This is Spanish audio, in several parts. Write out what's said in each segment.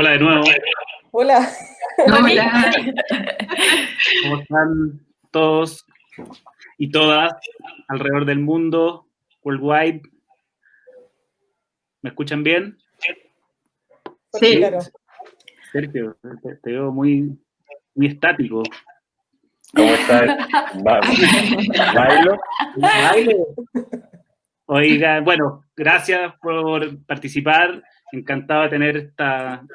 Hola de nuevo. Hola. Hola. ¿Cómo están todos y todas alrededor del mundo, worldwide? ¿Me escuchan bien? Sí, claro. Sergio, te veo muy estático. ¿Cómo estás? ¿Bailo? ¿Baile? Oiga, bueno, gracias por participar. Encantado de tener esta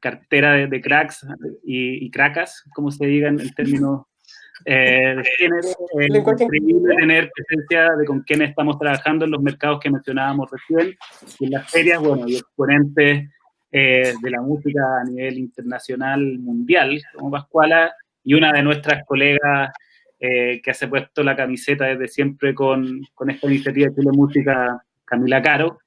cartera de cracks y cracas, como se diga en términos de género. Increíble tener presencia de con quienes estamos trabajando en los mercados que mencionábamos recién, y en las ferias, bueno, y exponentes de la música a nivel internacional, mundial, como Pascuala, y una de nuestras colegas que se ha puesto la camiseta desde siempre con esta iniciativa de Chile Música, Camila Caro.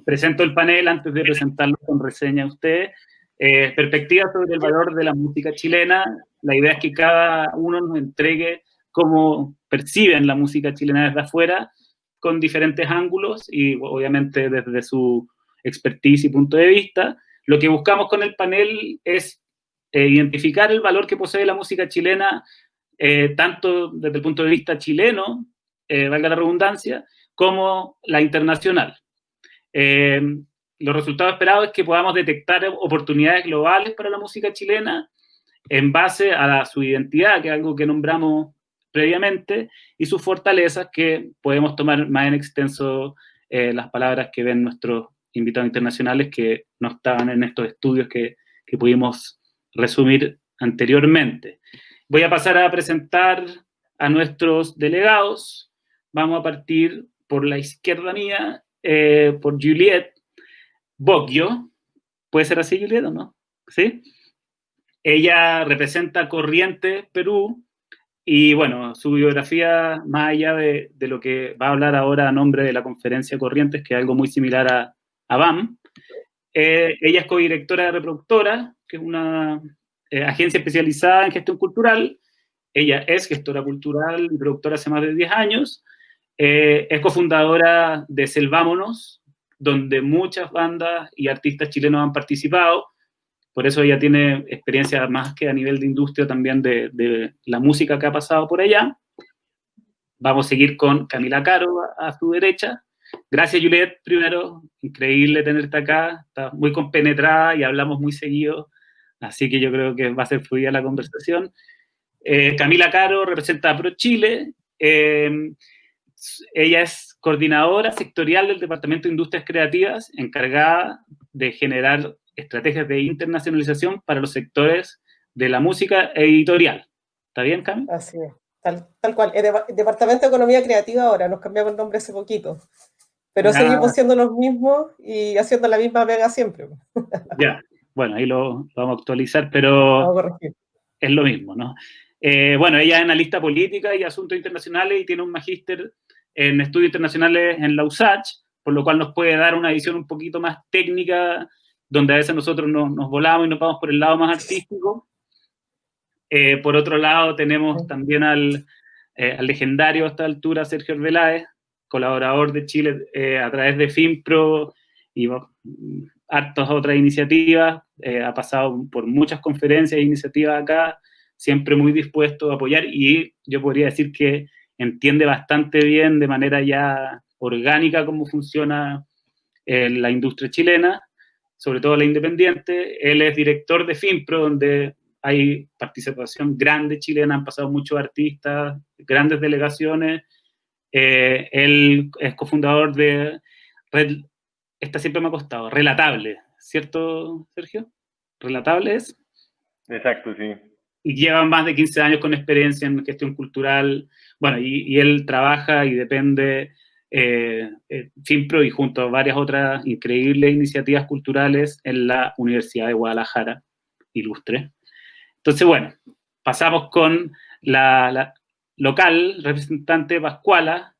Presento el panel antes de presentarlo con reseña a ustedes. Perspectivas sobre el valor de la música chilena. La idea es que cada uno nos entregue cómo perciben la música chilena desde afuera, con diferentes ángulos y obviamente desde su expertise y punto de vista. Lo que buscamos con el panel es identificar el valor que posee la música chilena, tanto desde el punto de vista chileno, valga la redundancia, como la internacional. Los resultados esperados es que podamos detectar oportunidades globales para la música chilena en base a su identidad, que es algo que nombramos previamente, y sus fortalezas, que podemos tomar más en extenso las palabras que ven nuestros invitados internacionales que no estaban en estos estudios que pudimos resumir anteriormente. Voy a pasar a presentar a nuestros delegados. Vamos a partir por la izquierda mía, por Juliette Bocchio. ¿Puede ser así, Juliette, o no? ¿Sí? Ella representa Corrientes, Perú, y bueno, su biografía, más allá de lo que va a hablar ahora a nombre de la conferencia Corrientes, que es algo muy similar a BAM, ella es codirectora de Reproductora, que es una agencia especializada en gestión cultural. Ella es gestora cultural y productora hace más de 10 años. Es cofundadora de Selvámonos, donde muchas bandas y artistas chilenos han participado. Por eso ella tiene experiencia más que a nivel de industria también de la música que ha pasado por allá. Vamos a seguir con Camila Caro a su derecha. Gracias, Juliette, primero. Increíble tenerte acá. Estás muy compenetrada y hablamos muy seguido. Así que yo creo que va a ser fluida la conversación. Camila Caro representa a ProChile. Ella es coordinadora sectorial del Departamento de Industrias Creativas, encargada de generar estrategias de internacionalización para los sectores de la música editorial. ¿Está bien, Cami? Así es, tal cual. Departamento de Economía Creativa ahora, nos cambiamos el nombre hace poquito. Pero seguimos siendo los mismos y haciendo la misma pega siempre. Ya, bueno, ahí lo vamos a actualizar, pero vamos a corregir. Es lo mismo, ¿no? Bueno, ella es analista política y asuntos internacionales y tiene un magíster en estudios internacionales en la USACH, por lo cual nos puede dar una visión un poquito más técnica, donde a veces nosotros nos volamos y nos vamos por el lado más artístico. Por otro lado, tenemos también al legendario a esta altura Sergio Arbeláez, colaborador de Chile a través de FIMPRO y hartas otras iniciativas. Ha pasado por muchas conferencias e iniciativas acá, siempre muy dispuesto a apoyar, y yo podría decir que entiende bastante bien de manera ya orgánica cómo funciona la industria chilena, sobre todo la independiente. Él es director de FIMPRO, donde hay participación grande chilena, han pasado muchos artistas, grandes delegaciones. Él es cofundador de Red, esta siempre me ha costado, Relatable, ¿cierto, Sergio? ¿Relatable es? Exacto, sí. Y lleva más de 15 años con experiencia en gestión cultural. Bueno, y él trabaja y depende FIMPRO y junto a varias otras increíbles iniciativas culturales en la Universidad de Guadalajara, ilustre. Entonces, bueno, pasamos con la local representante Pascuala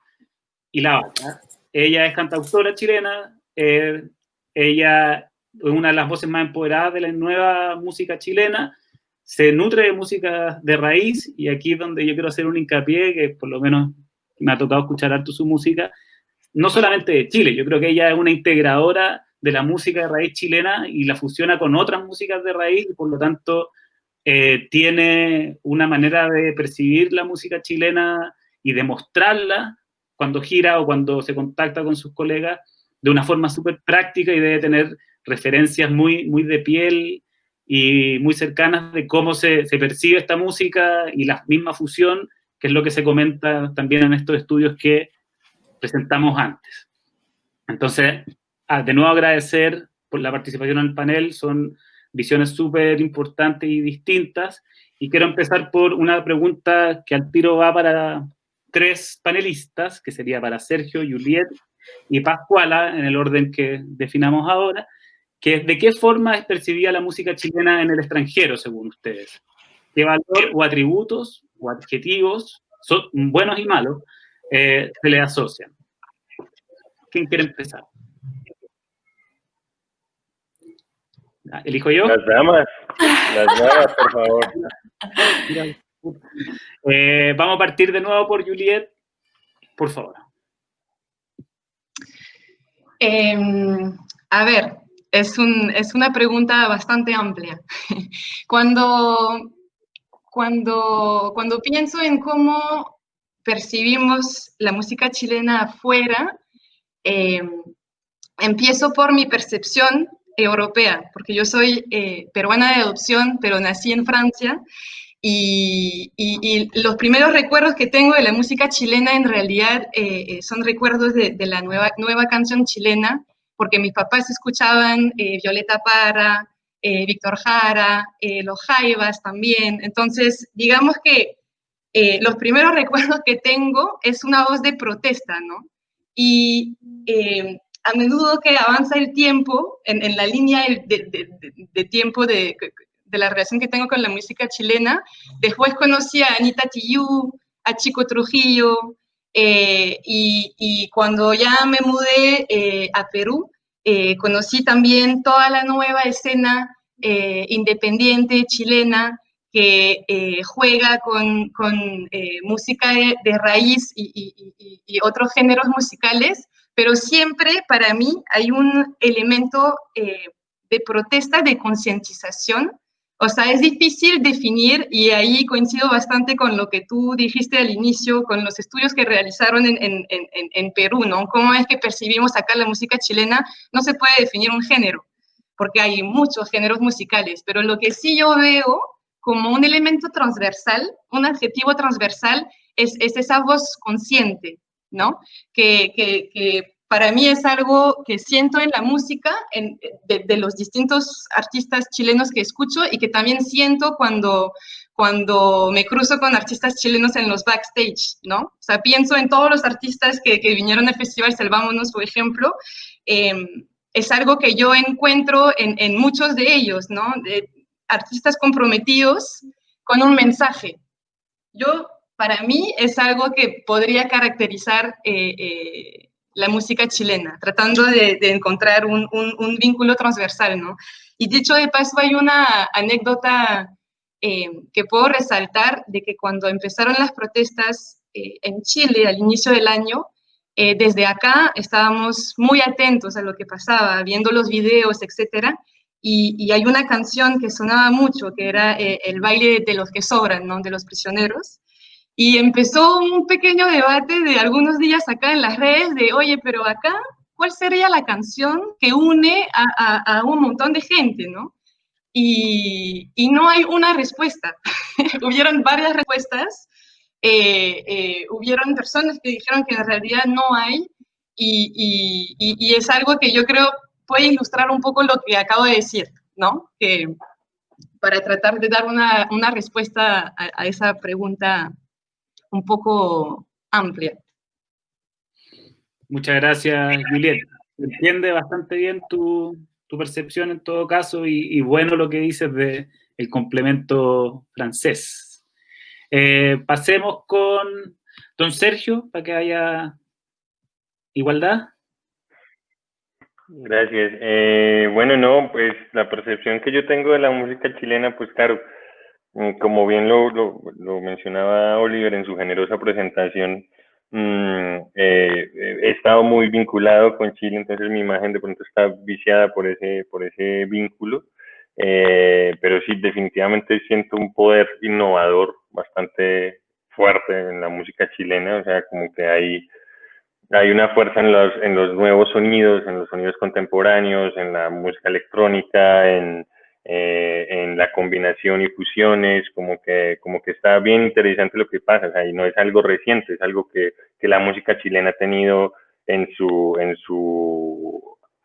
y la Vaca. Ella es cantautora chilena, ella es una de las voces más empoderadas de la nueva música chilena, se nutre de música de raíz, y aquí es donde yo quiero hacer un hincapié, que por lo menos me ha tocado escuchar harto su música, no solamente de Chile, yo creo que ella es una integradora de la música de raíz chilena y la fusiona con otras músicas de raíz, y por lo tanto tiene una manera de percibir la música chilena y de mostrarla cuando gira o cuando se contacta con sus colegas de una forma súper práctica, y debe tener referencias muy, muy de piel y muy cercanas de cómo se percibe esta música y la misma fusión, que es lo que se comenta también en estos estudios que presentamos antes. Entonces, de nuevo agradecer por la participación en el panel, son visiones súper importantes y distintas, y quiero empezar por una pregunta que al tiro va para 3 panelistas, que sería para Sergio, Juliet y Pascuala, en el orden que definamos ahora, que es: ¿de qué forma es percibida la música chilena en el extranjero, según ustedes? ¿Qué valor o atributos o adjetivos, buenos y malos, se le asocian? ¿Quién quiere empezar? ¿Elijo yo? Las damas, por favor. Vamos a partir de nuevo por Juliet, por favor. A ver, es una pregunta bastante amplia. Cuando pienso en cómo percibimos la música chilena afuera, empiezo por mi percepción europea, porque yo soy peruana de adopción, pero nací en Francia, y los primeros recuerdos que tengo de la música chilena en realidad son recuerdos de la nueva canción chilena, porque mis papás escuchaban Violeta Parra, Víctor Jara, los Jaivas también. Entonces, digamos que los primeros recuerdos que tengo es una voz de protesta, ¿no? Y a menudo que avanza el tiempo, en la línea de tiempo de la relación que tengo con la música chilena, después conocí a Anita Tijoux, a Chico Trujillo, y cuando ya me mudé a Perú, conocí también toda la nueva escena independiente chilena, que juega con música de raíz y otros géneros musicales, pero siempre para mí hay un elemento de protesta, de concientización. O sea, es difícil definir, y ahí coincido bastante con lo que tú dijiste al inicio, con los estudios que realizaron en Perú, ¿no? Cómo es que percibimos acá la música chilena. No se puede definir un género, porque hay muchos géneros musicales, pero lo que sí yo veo como un elemento transversal, un adjetivo transversal, es esa voz consciente, ¿no? Que para mí es algo que siento en la música de los distintos artistas chilenos que escucho, y que también siento cuando me cruzo con artistas chilenos en los backstage, ¿no? O sea, pienso en todos los artistas que vinieron al Festival Selvámonos, por ejemplo. Es algo que yo encuentro en muchos de ellos, ¿no? Artistas comprometidos con un mensaje. Para mí es algo que podría caracterizar la música chilena, tratando de encontrar un vínculo transversal, ¿no? Y dicho de paso, hay una anécdota que puedo resaltar, de que cuando empezaron las protestas en Chile al inicio del año, desde acá estábamos muy atentos a lo que pasaba, viendo los videos, etcétera, y hay una canción que sonaba mucho, que era el baile de los que sobran, ¿no? De los prisioneros. Y empezó un pequeño debate de algunos días acá en las redes de, oye, pero acá, ¿cuál sería la canción que une a un montón de gente, ¿no? Y no hay una respuesta. Hubieron varias respuestas. Hubieron personas que dijeron que en realidad no hay, y es algo que yo creo puede ilustrar un poco lo que acabo de decir, ¿no? Que para tratar de dar una respuesta a esa pregunta un poco amplia. Muchas gracias, Juliet. Se entiende bastante bien tu percepción en todo caso, y bueno lo que dices del complemento francés. Pasemos con don Sergio, para que haya igualdad. Gracias. Bueno, no, pues la percepción que yo tengo de la música chilena, pues claro, como bien lo mencionaba Oliver en su generosa presentación, he estado muy vinculado con Chile, entonces mi imagen de pronto está viciada por ese vínculo, pero sí, definitivamente siento un poder innovador bastante fuerte en la música chilena, o sea, como que hay una fuerza en los nuevos sonidos, en los sonidos contemporáneos, en la música electrónica, en la combinación y fusiones, como que está bien interesante lo que pasa, o sea, y no es algo reciente, es algo que la música chilena ha tenido en su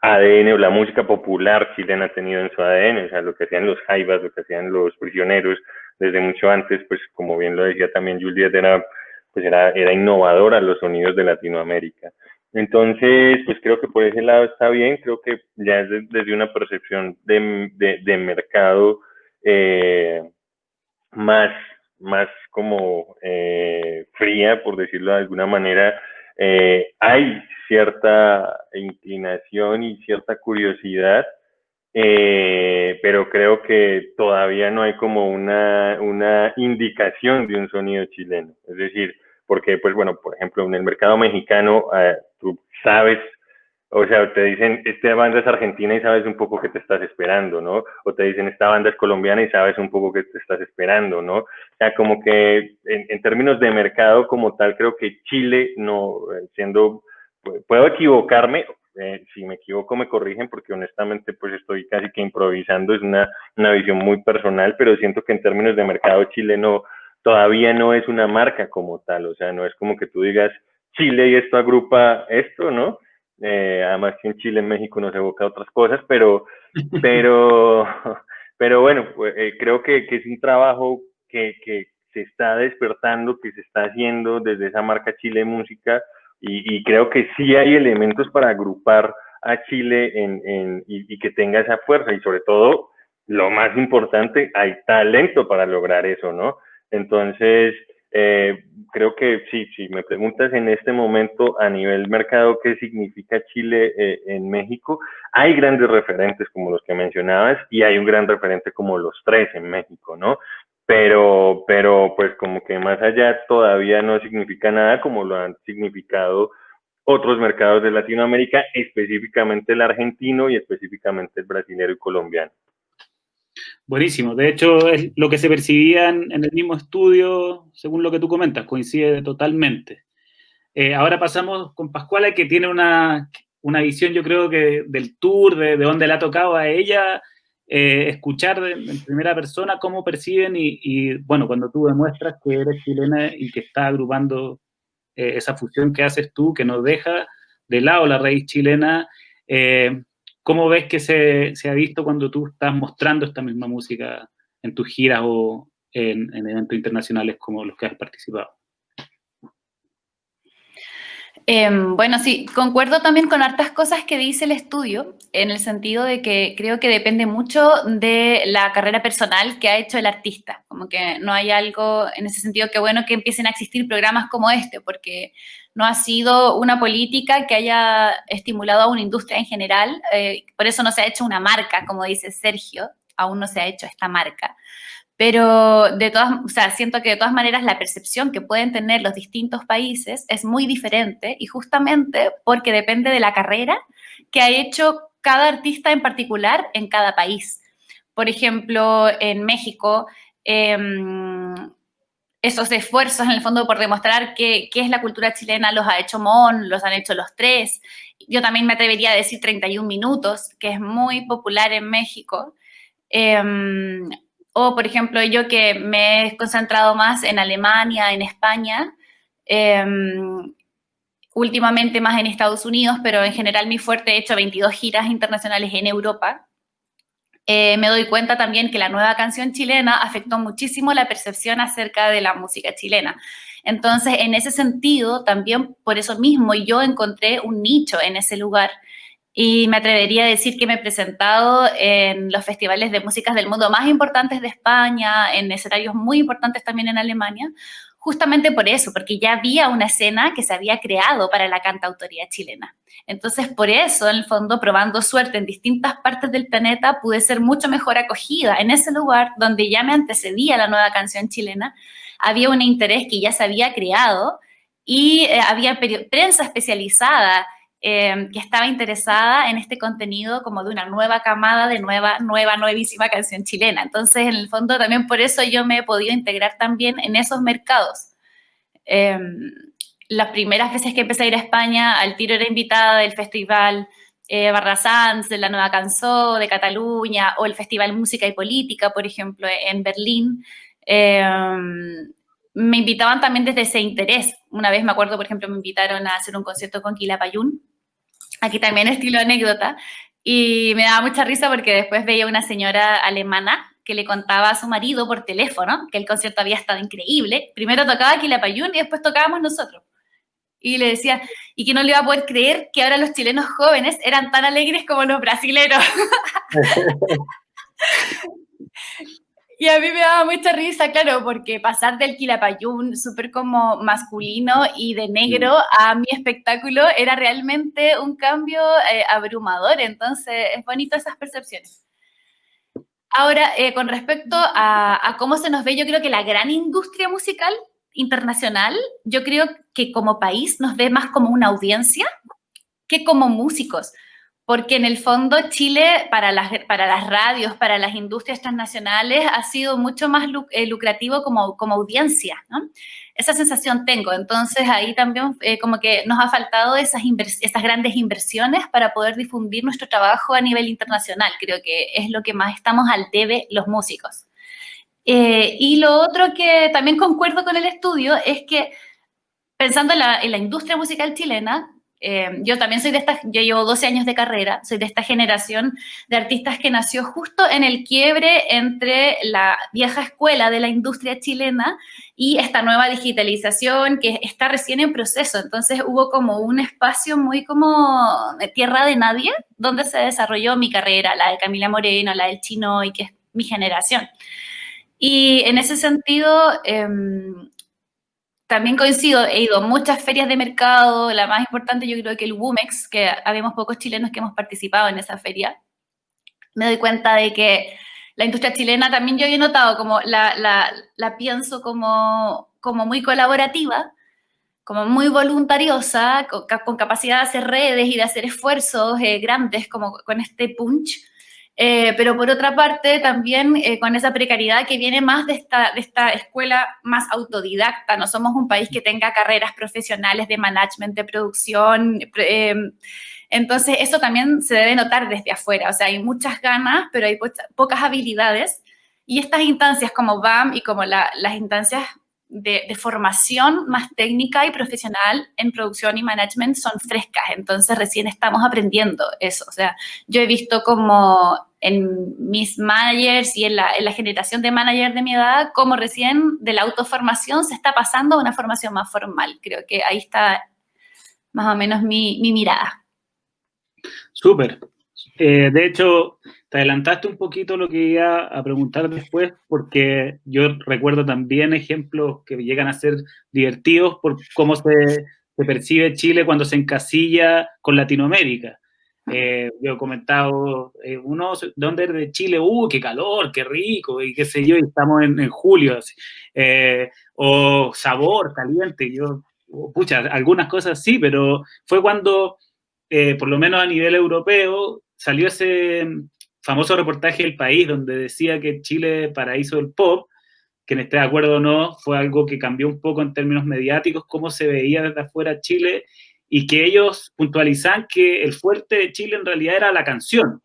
ADN, o la música popular chilena ha tenido en su ADN, o sea, lo que hacían los jaivas, lo que hacían los prisioneros, desde mucho antes, pues como bien lo decía también Juliet, era innovadora los sonidos de Latinoamérica. Entonces, pues creo que por ese lado está bien, creo que ya es desde una percepción de mercado más como fría, por decirlo de alguna manera, hay cierta inclinación y cierta curiosidad, pero creo que todavía no hay como una indicación de un sonido chileno. Es decir, porque, pues bueno, por ejemplo, en el mercado mexicano, tú sabes, o sea, te dicen, esta banda es argentina y sabes un poco qué te estás esperando, ¿no? O te dicen, esta banda es colombiana y sabes un poco qué te estás esperando, ¿no? O sea, como que en términos de mercado como tal, creo que Chile, no, puedo equivocarme, si me equivoco me corrigen porque honestamente pues estoy casi que improvisando, es una visión muy personal, pero siento que en términos de mercado chileno todavía no es una marca como tal, o sea, no es como que tú digas Chile y esto agrupa esto, ¿no? Además que en Chile, en México nos evoca otras cosas, pero bueno, pues, creo que es un trabajo que se está despertando, que se está haciendo desde esa marca Chile Música, y creo que sí hay elementos para agrupar a Chile y que tenga esa fuerza, y sobre todo, lo más importante, hay talento para lograr eso, ¿no? Entonces, creo que sí, si me preguntas en este momento a nivel mercado qué significa Chile en México, hay grandes referentes como los que mencionabas y hay un gran referente como los tres en México, ¿no? Pero pues como que más allá todavía no significa nada como lo han significado otros mercados de Latinoamérica, específicamente el argentino y específicamente el brasilero y colombiano. Buenísimo. De hecho, es lo que se percibía en el mismo estudio, según lo que tú comentas, coincide totalmente. Ahora pasamos con Pascuala, que tiene una visión, yo creo que del tour, de dónde le ha tocado a ella escuchar en primera persona cómo perciben y, bueno, cuando tú demuestras que eres chilena y que estás agrupando esa fusión que haces tú, que nos deja de lado la raíz chilena, ¿cómo ves que se ha visto cuando tú estás mostrando esta misma música en tus giras o en eventos internacionales como los que has participado? Bueno, sí, concuerdo también con hartas cosas que dice el estudio, en el sentido de que creo que depende mucho de la carrera personal que ha hecho el artista. Como que no hay algo en ese sentido que bueno que empiecen a existir programas como este, porque no ha sido una política que haya estimulado a una industria en general, por eso no se ha hecho una marca, como dice Sergio, aún no se ha hecho esta marca. Pero siento que de todas maneras la percepción que pueden tener los distintos países es muy diferente y justamente porque depende de la carrera que ha hecho cada artista en particular en cada país. Por ejemplo, en México, esos esfuerzos en el fondo por demostrar qué es la cultura chilena los ha hecho Mon, los han hecho los tres. Yo también me atrevería a decir 31 minutos, que es muy popular en México. O, por ejemplo, yo que me he concentrado más en Alemania, en España, últimamente más en Estados Unidos, pero en general mi fuerte he hecho 22 giras internacionales en Europa. Me doy cuenta también que la nueva canción chilena afectó muchísimo la percepción acerca de la música chilena. Entonces, en ese sentido, también por eso mismo yo encontré un nicho en ese lugar. Y me atrevería a decir que me he presentado en los festivales de músicas del mundo más importantes de España, en escenarios muy importantes también en Alemania, justamente por eso, porque ya había una escena que se había creado para la cantautoría chilena. Entonces, por eso, en el fondo, probando suerte en distintas partes del planeta, pude ser mucho mejor acogida en ese lugar donde ya me antecedía la nueva canción chilena, había un interés que ya se había creado y había prensa especializada que estaba interesada en este contenido como de una nueva camada de nuevísima canción chilena. Entonces, en el fondo, también por eso yo me he podido integrar también en esos mercados. Las primeras veces que empecé a ir a España, al tiro era invitada del festival Barrasans, de la Nueva Cançó, de Cataluña, o el Festival Música y Política, por ejemplo, en Berlín. Me invitaban también desde ese interés. Una vez me acuerdo, por ejemplo, me invitaron a hacer un concierto con Quilapayún, aquí también estilo anécdota, y me daba mucha risa porque después veía una señora alemana que le contaba a su marido por teléfono que el concierto había estado increíble. Primero tocaba Quilapayún y después tocábamos nosotros. Y le decía, y que no le iba a poder creer que ahora los chilenos jóvenes eran tan alegres como los brasileros. Y a mí me daba mucha risa, claro, porque pasar del Quilapayún súper como masculino y de negro a mi espectáculo era realmente un cambio abrumador. Entonces, es bonito esas percepciones. Ahora, con respecto a cómo se nos ve, yo creo que la gran industria musical internacional, yo creo que como país nos ve más como una audiencia que como músicos. Porque en el fondo Chile, para las radios, para las industrias transnacionales, ha sido mucho más lucrativo como audiencia, ¿no? Esa sensación tengo. Entonces ahí también como que nos ha faltado esas grandes inversiones para poder difundir nuestro trabajo a nivel internacional. Creo que es lo que más estamos al debe los músicos. Y lo otro que también concuerdo con el estudio es que pensando en la industria musical chilena, yo también soy yo llevo 12 años de carrera, soy de esta generación de artistas que nació justo en el quiebre entre la vieja escuela de la industria chilena y esta nueva digitalización que está recién en proceso. Entonces hubo como un espacio muy como de tierra de nadie, donde se desarrolló mi carrera, la de Camila Moreno, la del Chinoy, que es mi generación. Y en ese sentido, también coincido, he ido a muchas ferias de mercado, la más importante yo creo que el WUMEX, que habemos pocos chilenos que hemos participado en esa feria. Me doy cuenta de que la industria chilena también yo he notado como la pienso como muy colaborativa, como muy voluntariosa, con capacidad de hacer redes y de hacer esfuerzos grandes como con este punch. Pero por otra parte también con esa precariedad que viene más de esta escuela más autodidacta. No somos un país que tenga carreras profesionales de management, de producción, entonces eso también se debe notar desde afuera. O sea, hay muchas ganas, pero hay pocas habilidades, y estas instancias como BAM y como las instancias de formación más técnica y profesional en producción y management son frescas, entonces recién estamos aprendiendo eso. O sea, yo he visto como en mis managers y en la generación de managers de mi edad, como recién de la autoformación se está pasando a una formación más formal. Creo que ahí está más o menos mi mirada. Súper. De hecho, te adelantaste un poquito lo que iba a preguntar después, porque yo recuerdo también ejemplos que llegan a ser divertidos por cómo se percibe Chile cuando se encasilla con Latinoamérica. Yo he comentado, ¿dónde es de Chile? ¡Qué calor, qué rico! Y qué sé yo, y estamos en julio. Así. O sabor, caliente. Pucha, algunas cosas sí, pero fue cuando, por lo menos a nivel europeo, salió ese famoso reportaje del País donde decía que Chile, paraíso del pop, que esté de acuerdo o no, fue algo que cambió un poco en términos mediáticos, cómo se veía desde afuera Chile, y que ellos puntualizaban que el fuerte de Chile en realidad era la canción,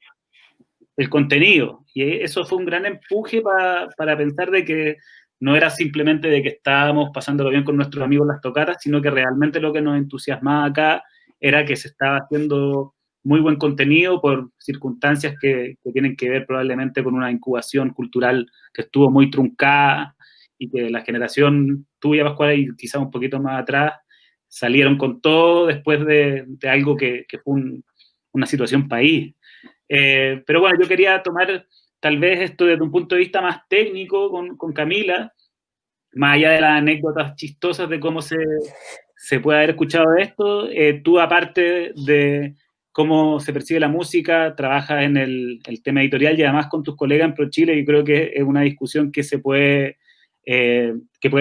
el contenido, y eso fue un gran empuje para pensar de que no era simplemente de que estábamos pasándolo bien con nuestros amigos las tocatas, sino que realmente lo que nos entusiasmaba acá era que se estaba haciendo muy buen contenido por circunstancias que tienen que ver probablemente con una incubación cultural que estuvo muy truncada y que la generación tuya, Pascual, y quizás un poquito más atrás, salieron con todo después de algo que fue una situación país. Pero bueno, yo quería tomar tal vez esto desde un punto de vista más técnico con Camila, más allá de las anécdotas chistosas de cómo se puede haber escuchado de esto. Tú, aparte de cómo se percibe la música, trabajas en el tema editorial y además con tus colegas en ProChile, y creo que es una discusión que puede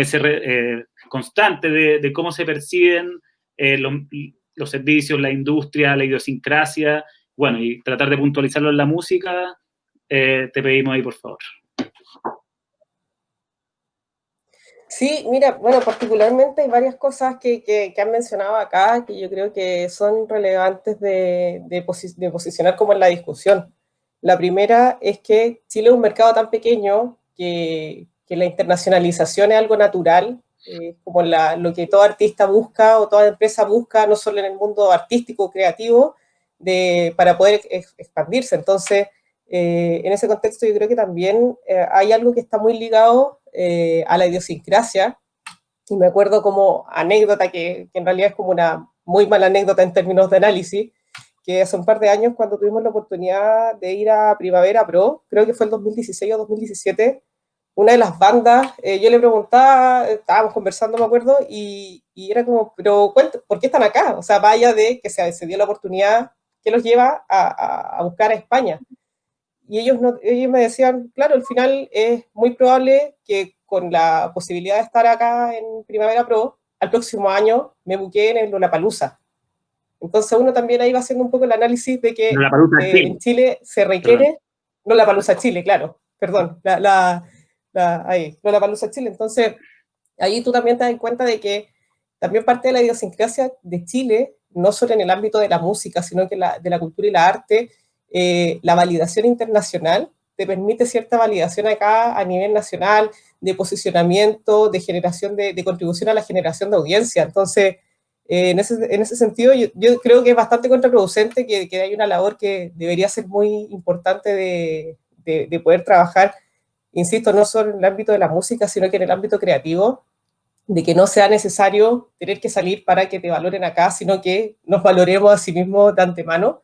ser constante de cómo se perciben los servicios, la industria, la idiosincrasia, bueno, y tratar de puntualizarlo en la música, te pedimos ahí, por favor. Sí, mira, bueno, particularmente hay varias cosas que han mencionado acá que yo creo que son relevantes de posicionar como en la discusión. La primera es que Chile es un mercado tan pequeño que la internacionalización es algo natural, como lo que todo artista busca o toda empresa busca, no solo en el mundo artístico, creativo, para poder expandirse. Entonces, en ese contexto yo creo que también hay algo que está muy ligado a la idiosincrasia, y me acuerdo como anécdota, que en realidad es como una muy mala anécdota en términos de análisis, que hace un par de años cuando tuvimos la oportunidad de ir a Primavera Pro, creo que fue el 2016 o 2017, una de las bandas, yo le preguntaba, estábamos conversando, me acuerdo, y era como, pero ¿por qué están acá? O sea, vaya de que se dio la oportunidad, que los lleva a buscar a España. Y ellos me decían, claro, al final es muy probable que con la posibilidad de estar acá en Primavera Pro, al próximo año me buqué en el Lollapalooza. Entonces uno también ahí va haciendo un poco el análisis de que en Chile se requiere, Lollapalooza Chile, claro, perdón, Lollapalooza Chile. Entonces ahí tú también te das cuenta de que también parte de la idiosincrasia de Chile, no solo en el ámbito de la música, sino que de la cultura y la arte, la validación internacional te permite cierta validación acá a nivel nacional, de posicionamiento, de generación de contribución a la generación de audiencia. Entonces, en ese sentido, yo creo que es bastante contraproducente que hay una labor que debería ser muy importante de poder trabajar, insisto, no solo en el ámbito de la música, sino que en el ámbito creativo, de que no sea necesario tener que salir para que te valoren acá, sino que nos valoremos a sí mismos de antemano.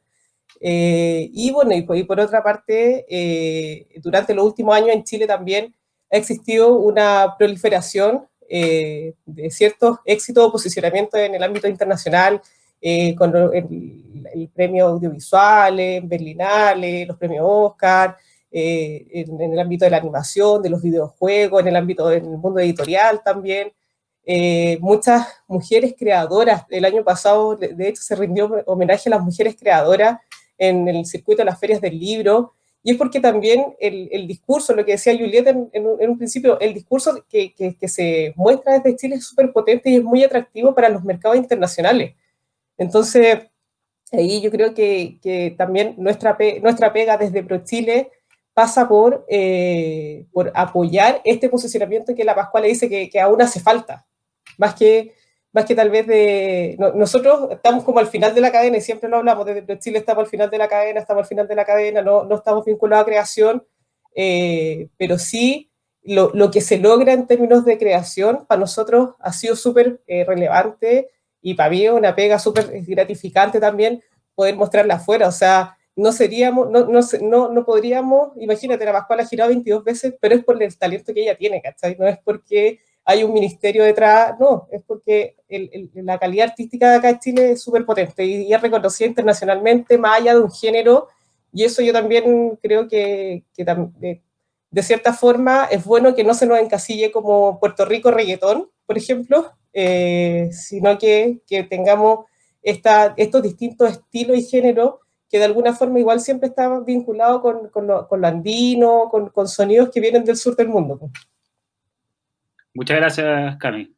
Y bueno, y por otra parte, durante los últimos años en Chile también ha existido una proliferación de ciertos éxitos o posicionamientos en el ámbito internacional, con el premio audiovisuales, Berlinale, los premios Oscar, en el ámbito de la animación, de los videojuegos, en el mundo editorial también. Muchas mujeres creadoras, el año pasado de hecho se rindió homenaje a las mujeres creadoras en el circuito de las ferias del libro, y es porque también el discurso, lo que decía Julieta en un principio, el discurso que se muestra desde Chile es súper potente y es muy atractivo para los mercados internacionales. Entonces, ahí yo creo que también nuestra pega desde ProChile pasa por apoyar este posicionamiento que la Pascuala dice que aún hace falta, más que tal vez nosotros estamos como al final de la cadena, y siempre lo hablamos, desde Chile estamos al final de la cadena, no estamos vinculados a creación, pero sí lo que se logra en términos de creación para nosotros ha sido súper relevante, y para mí es una pega súper gratificante también poder mostrarla afuera. O sea, no podríamos, imagínate, la Pascuala ha girado 22 veces, pero es por el talento que ella tiene, ¿cachai? No es porque hay un ministerio detrás, no, es porque la calidad artística de acá en Chile es súper potente y es reconocida internacionalmente más allá de un género, y eso yo también creo que de cierta forma es bueno que no se nos encasille como Puerto Rico reggaetón, por ejemplo, sino que tengamos estos distintos estilos y géneros que de alguna forma igual siempre están vinculados con lo andino, con sonidos que vienen del sur del mundo. Muchas gracias, Cami.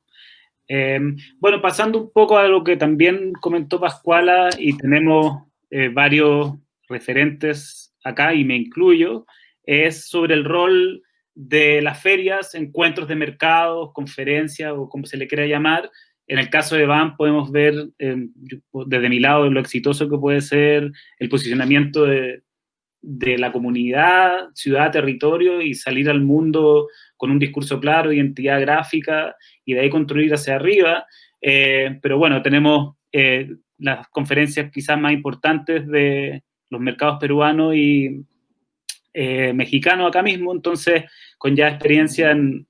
Bueno, pasando un poco a lo que también comentó Pascuala, y tenemos varios referentes acá, y me incluyo, es sobre el rol de las ferias, encuentros de mercados, conferencias, o como se le quiera llamar. En el caso de BAM podemos ver desde mi lado lo exitoso que puede ser el posicionamiento de la comunidad, ciudad, territorio, y salir al mundo con un discurso claro, identidad gráfica, y de ahí construir hacia arriba. Pero bueno, tenemos las conferencias quizás más importantes de los mercados peruanos y mexicanos acá mismo, entonces con ya experiencia en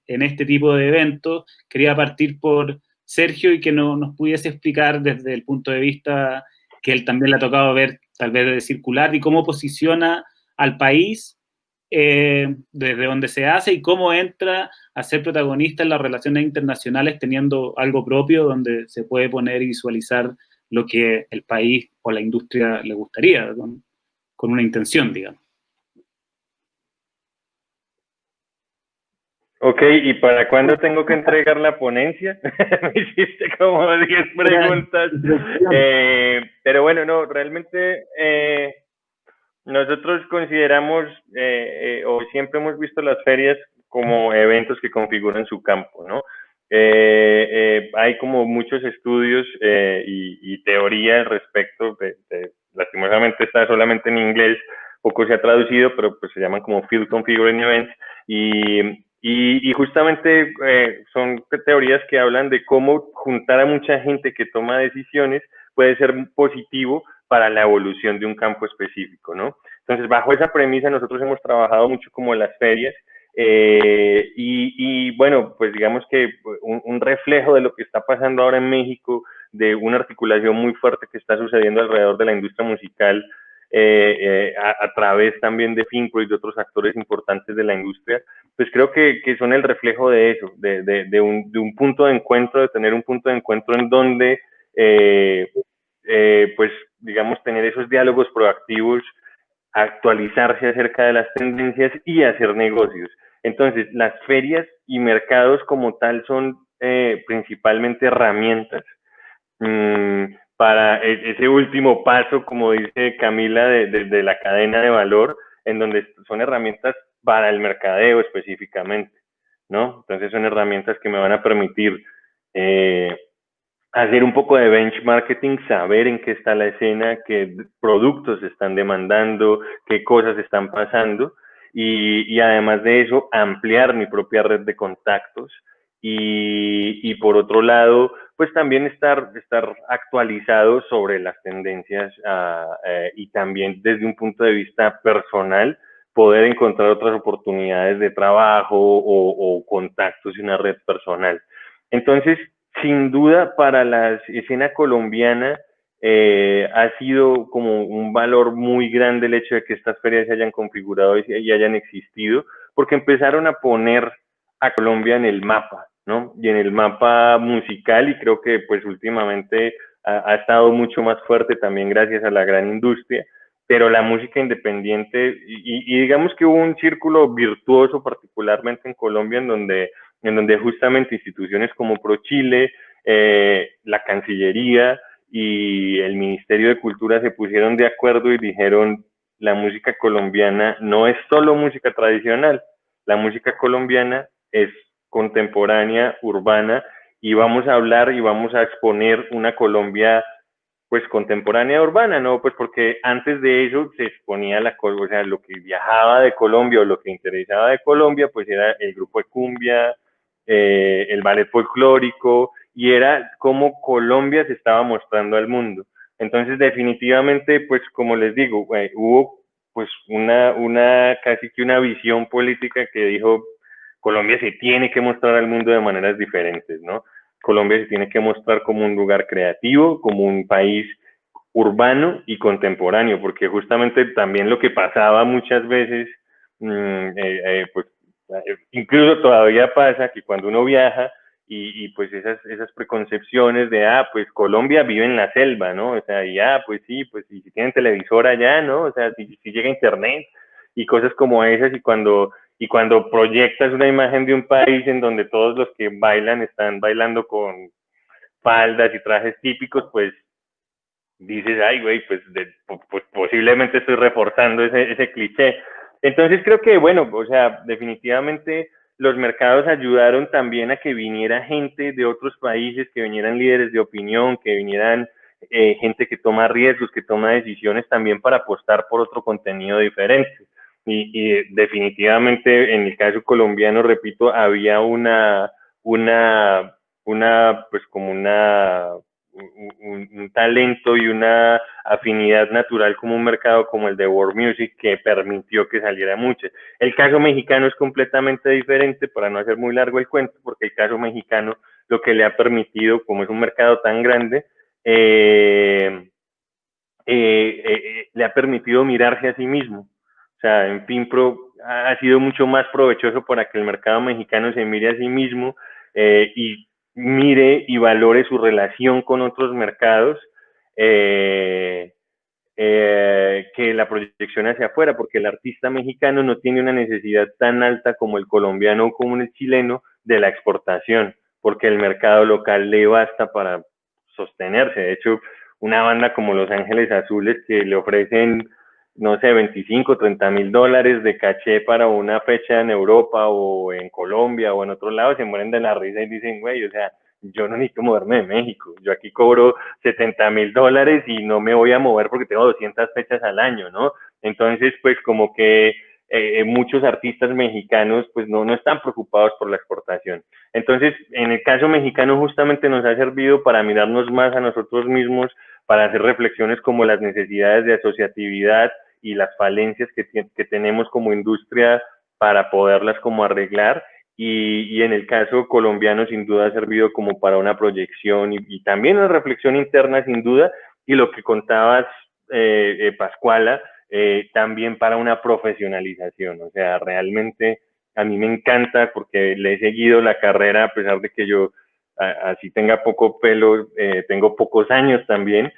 este tipo de eventos, quería partir por Sergio y que nos pudiese explicar desde el punto de vista que él también le ha tocado ver, tal vez de circular, y cómo posiciona al país desde donde se hace y cómo entra a ser protagonista en las relaciones internacionales teniendo algo propio donde se puede poner y visualizar lo que el país o la industria le gustaría, con una intención, digamos. Ok, ¿y para cuándo tengo que entregar la ponencia? Me hiciste como 10 preguntas. Pero bueno, no, realmente nosotros consideramos, o siempre hemos visto las ferias como eventos que configuran su campo, ¿no? Hay como muchos estudios y teoría al respecto, lastimosamente está solamente en inglés, poco se ha traducido, pero pues se llaman como Field Configuring Events, y justamente son teorías que hablan de cómo juntar a mucha gente que toma decisiones puede ser positivo para la evolución de un campo específico, ¿no? Entonces, bajo esa premisa, nosotros hemos trabajado mucho como en las ferias, y bueno, pues digamos que un reflejo de lo que está pasando ahora en México, de una articulación muy fuerte que está sucediendo alrededor de la industria musical, a través también de FINPRO y de otros actores importantes de la industria, pues creo que son el reflejo de eso, de un punto de encuentro, de tener un punto de encuentro en donde pues digamos tener esos diálogos proactivos, actualizarse acerca de las tendencias y hacer negocios. Entonces, las ferias y mercados como tal son principalmente herramientas para ese último paso, como dice Camila, de la cadena de valor, en donde son herramientas para el mercadeo específicamente, ¿no? Entonces son herramientas que me van a permitir hacer un poco de benchmarking, saber en qué está la escena, qué productos se están demandando, qué cosas están pasando, y además de eso, ampliar mi propia red de contactos, y por otro lado, pues también estar actualizado sobre las tendencias y también desde un punto de vista personal, poder encontrar otras oportunidades de trabajo o contactos y una red personal. Entonces, sin duda, para la escena colombiana ha sido como un valor muy grande el hecho de que estas ferias se hayan configurado y hayan existido, porque empezaron a poner a Colombia en el mapa, ¿no? Y en el mapa musical, y creo que pues últimamente ha estado mucho más fuerte también gracias a la gran industria, pero la música independiente, y digamos que hubo un círculo virtuoso particularmente en Colombia en donde justamente instituciones como ProChile, la Cancillería y el Ministerio de Cultura se pusieron de acuerdo y dijeron, la música colombiana no es solo música tradicional, la música colombiana es contemporánea, urbana, y vamos a hablar y vamos a exponer una Colombia pues contemporánea urbana, ¿no? Pues porque antes de eso se exponía o sea, lo que viajaba de Colombia o lo que interesaba de Colombia, pues era el grupo de cumbia, el ballet folclórico, y era cómo Colombia se estaba mostrando al mundo. Entonces, definitivamente, pues como les digo, hubo pues casi que una visión política que dijo, Colombia se tiene que mostrar al mundo de maneras diferentes, ¿no? Colombia se tiene que mostrar como un lugar creativo, como un país urbano y contemporáneo, porque justamente también lo que pasaba muchas veces, pues incluso todavía pasa que cuando uno viaja y pues esas preconcepciones de, pues Colombia vive en la selva, ¿no? O sea, y pues sí, pues si tienen televisor allá, ¿no? O sea, si llega internet y cosas como esas, y cuando proyectas una imagen de un país en donde todos los que bailan están bailando con faldas y trajes típicos, pues dices, ay, güey, pues posiblemente estoy reforzando ese cliché. Entonces creo que, bueno, o sea, definitivamente los mercados ayudaron también a que viniera gente de otros países, que vinieran líderes de opinión, que vinieran gente que toma riesgos, que toma decisiones también para apostar por otro contenido diferente. Y definitivamente en el caso colombiano, repito, había pues como un talento y una afinidad natural como un mercado como el de world music que permitió que saliera mucho. El caso mexicano es completamente diferente, para no hacer muy largo el cuento, porque el caso mexicano lo que le ha permitido, como es un mercado tan grande, le ha permitido mirarse a sí mismo. O sea, en FINPRO ha sido mucho más provechoso para que el mercado mexicano se mire a sí mismo y mire y valore su relación con otros mercados que la proyección hacia afuera, porque el artista mexicano no tiene una necesidad tan alta como el colombiano o como el chileno de la exportación, porque el mercado local le basta para sostenerse. De hecho, una banda como Los Ángeles Azules, que le ofrecen, no sé, 25, 30 mil dólares de caché para una fecha en Europa o en Colombia o en otro lado, se mueren de la risa y dicen, güey, o sea, yo no necesito moverme de México, yo aquí cobro 70 mil dólares y no me voy a mover porque tengo 200 fechas al año, ¿no? Entonces, pues como que muchos artistas mexicanos pues no están preocupados por la exportación. Entonces, en el caso mexicano justamente nos ha servido para mirarnos más a nosotros mismos, para hacer reflexiones como las necesidades de asociatividad y las falencias que tenemos como industria para poderlas como arreglar. Y en el caso colombiano sin duda ha servido como para una proyección y también una reflexión interna sin duda, y lo que contabas, Pascuala, también para una profesionalización. O sea, realmente a mí me encanta porque le he seguido la carrera a pesar de que yo así tenga poco pelo, tengo pocos años también,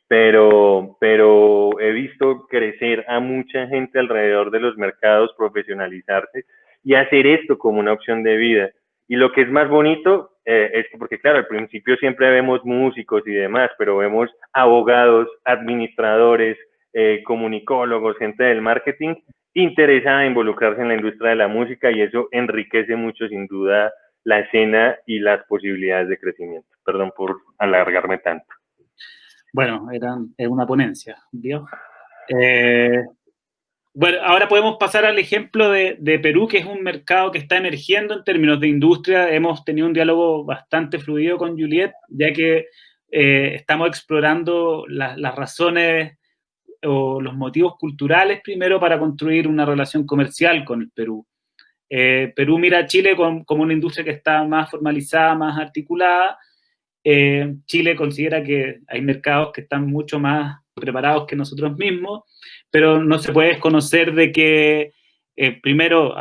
pero he visto crecer a mucha gente alrededor de los mercados, profesionalizarse y hacer esto como una opción de vida. Y lo que es más bonito es que, porque claro, al principio siempre vemos músicos y demás, pero vemos abogados, administradores, comunicólogos, gente del marketing interesada en involucrarse en la industria de la música, y eso enriquece mucho sin duda la escena y las posibilidades de crecimiento. Perdón por alargarme tanto. Bueno, era una ponencia, ¿vio? Bueno, ahora podemos pasar al ejemplo de Perú, que es un mercado que está emergiendo en términos de industria. Hemos tenido un diálogo bastante fluido con Juliet, ya que estamos explorando las razones o los motivos culturales primero para construir una relación comercial con el Perú. Perú mira a Chile como una industria que está más formalizada, más articulada. Chile considera que hay mercados que están mucho más preparados que nosotros mismos, pero no se puede desconocer de que, primero,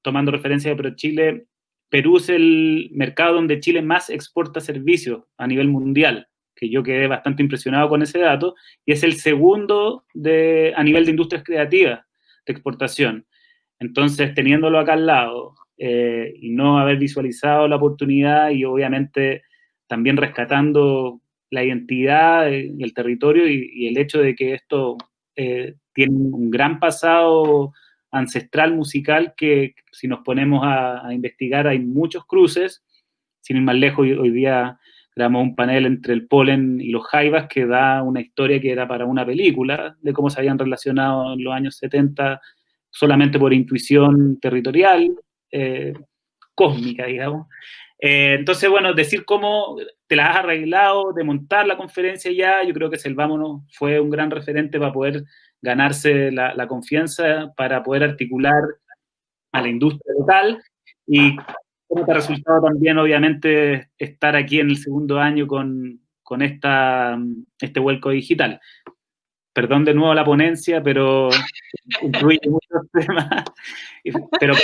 tomando referencia de ProChile, Perú es el mercado donde Chile más exporta servicios a nivel mundial, que yo quedé bastante impresionado con ese dato, y es el segundo a nivel de industrias creativas de exportación. Entonces, teniéndolo acá al lado y no haber visualizado la oportunidad y obviamente también rescatando la identidad y el territorio y el hecho de que esto tiene un gran pasado ancestral musical que si nos ponemos a investigar hay muchos cruces. Sin ir más lejos, hoy día grabamos un panel entre el Polen y los Jaivas que da una historia que era para una película de cómo se habían relacionado en los años 70 solamente por intuición territorial, cósmica, digamos. Entonces, bueno, decir cómo te las has arreglado, de montar la conferencia ya, yo creo que Selvámonos fue un gran referente para poder ganarse la confianza, para poder articular a la industria local, y cómo te ha resultado también, obviamente, estar aquí en el segundo año con este vuelco digital. Perdón de nuevo la ponencia, pero incluye muchos temas, pero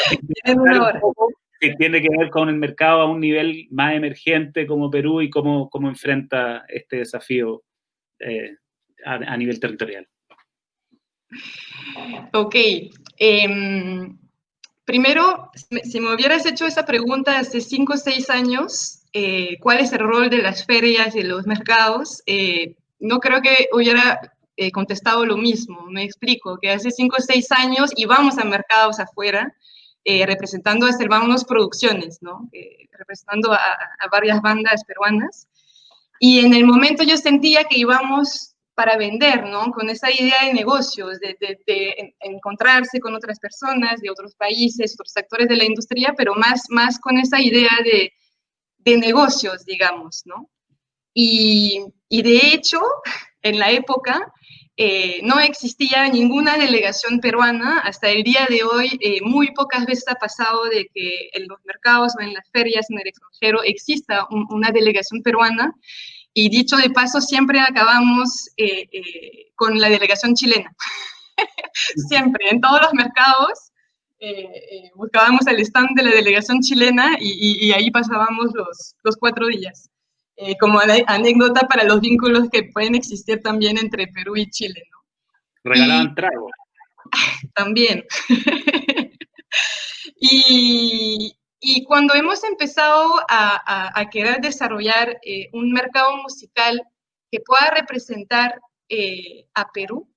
que tiene que ver con el mercado a un nivel más emergente como Perú y cómo enfrenta este desafío a nivel territorial. Ok. Primero, si me hubieras hecho esa pregunta hace 5 o 6 años, ¿cuál es el rol de las ferias y de los mercados? No creo que hubiera contestado lo mismo. Me explico, que hace 5 o 6 años íbamos a mercados afuera, representando a Selvámonos Producciones, ¿no? Representando a varias bandas peruanas. Y en el momento yo sentía que íbamos para vender, ¿no? Con esa idea de negocios, de encontrarse con otras personas de otros países, otros actores de la industria, pero más con esa idea de negocios, digamos, ¿no? Y de hecho, en la época, no existía ninguna delegación peruana. Hasta el día de hoy, muy pocas veces ha pasado de que en los mercados o en las ferias en el extranjero exista una delegación peruana. Y dicho de paso, siempre acabamos con la delegación chilena. siempre, en todos los mercados. Buscábamos el stand de la delegación chilena y ahí pasábamos los 4 días. Como anécdota para los vínculos que pueden existir también entre Perú y Chile, ¿no? Regalaban trago. También. Y cuando hemos empezado a querer desarrollar un mercado musical que pueda representar a Perú,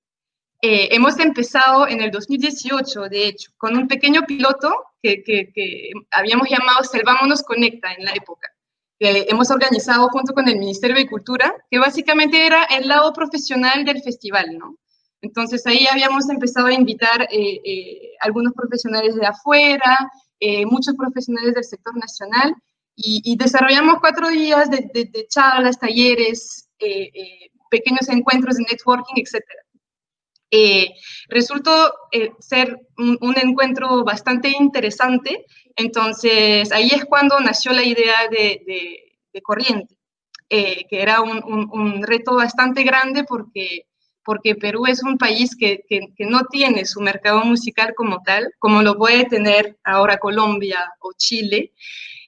hemos empezado en el 2018, de hecho, con un pequeño piloto que habíamos llamado Selvámonos Conecta en la época, que hemos organizado junto con el Ministerio de Cultura, que básicamente era el lado profesional del festival, ¿no? Entonces ahí habíamos empezado a invitar algunos profesionales de afuera, muchos profesionales del sector nacional, y desarrollamos 4 días de charlas, talleres, pequeños encuentros de networking, etc. Resultó ser un encuentro bastante interesante. Entonces ahí es cuando nació la idea de Corriente, que era un reto bastante grande porque Perú es un país que no tiene su mercado musical como tal, como lo puede tener ahora Colombia o Chile,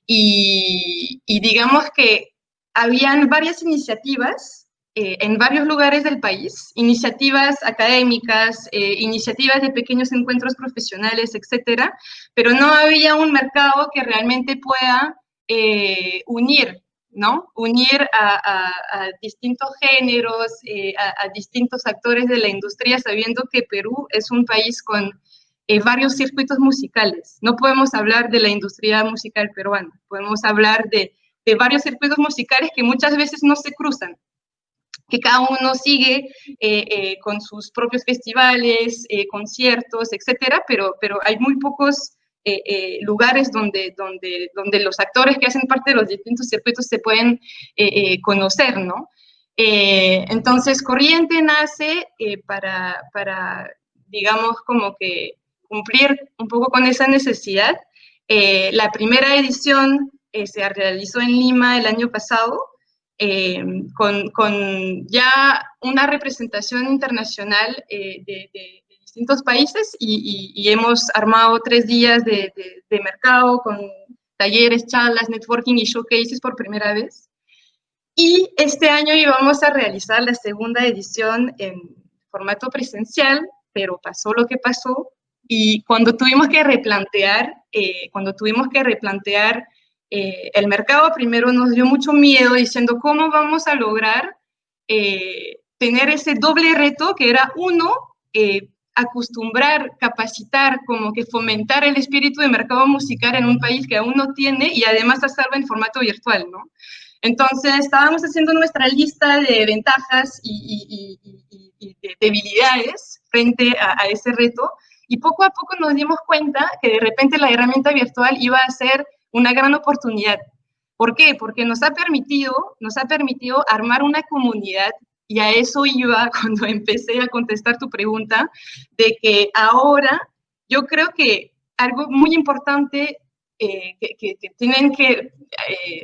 y digamos que habían varias iniciativas en varios lugares del país, iniciativas académicas, iniciativas de pequeños encuentros profesionales, etcétera, pero no había un mercado que realmente pueda unir, ¿no? Unir a distintos géneros, a distintos actores de la industria, sabiendo que Perú es un país con varios circuitos musicales. No podemos hablar de la industria musical peruana, podemos hablar de varios circuitos musicales que muchas veces no se cruzan, que cada uno sigue con sus propios festivales, conciertos, etcétera, pero hay muy pocos lugares donde los actores que hacen parte de los distintos circuitos se pueden conocer, ¿no? Entonces, Corriente nace para, digamos, como que cumplir un poco con esa necesidad. La primera edición se realizó en Lima el año pasado, con ya una representación internacional de distintos países y hemos armado 3 días de mercado con talleres, charlas, networking y showcases por primera vez. Y este año íbamos a realizar la segunda edición en formato presencial, pero pasó lo que pasó y cuando tuvimos que replantear el mercado, primero nos dio mucho miedo diciendo cómo vamos a lograr tener ese doble reto que era uno, acostumbrar, capacitar, como que fomentar el espíritu de mercado musical en un país que aún no tiene y además hacerlo en formato virtual, ¿no? Entonces estábamos haciendo nuestra lista de ventajas y de debilidades frente a ese reto y poco a poco nos dimos cuenta que de repente la herramienta virtual iba a ser una gran oportunidad. ¿Por qué? Porque nos ha permitido armar una comunidad, y a eso iba cuando empecé a contestar tu pregunta, de que ahora yo creo que algo muy importante que tienen que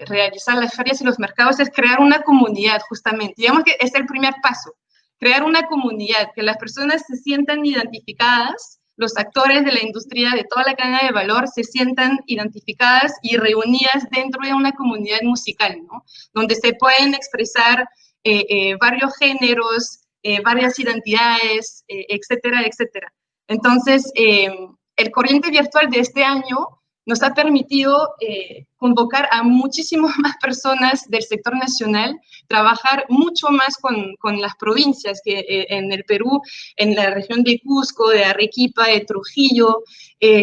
realizar las ferias y los mercados es crear una comunidad, justamente. Digamos que es el primer paso, crear una comunidad, que las personas se sientan identificadas, los actores de la industria, de toda la cadena de valor, se sientan identificadas y reunidas dentro de una comunidad musical, ¿no? Donde se pueden expresar varios géneros, varias identidades, etcétera, etcétera. Entonces, el Corriente Virtual de este año nos ha permitido convocar a muchísimas más personas del sector nacional, trabajar mucho más con las provincias que en el Perú, en la región de Cusco, de Arequipa, de Trujillo,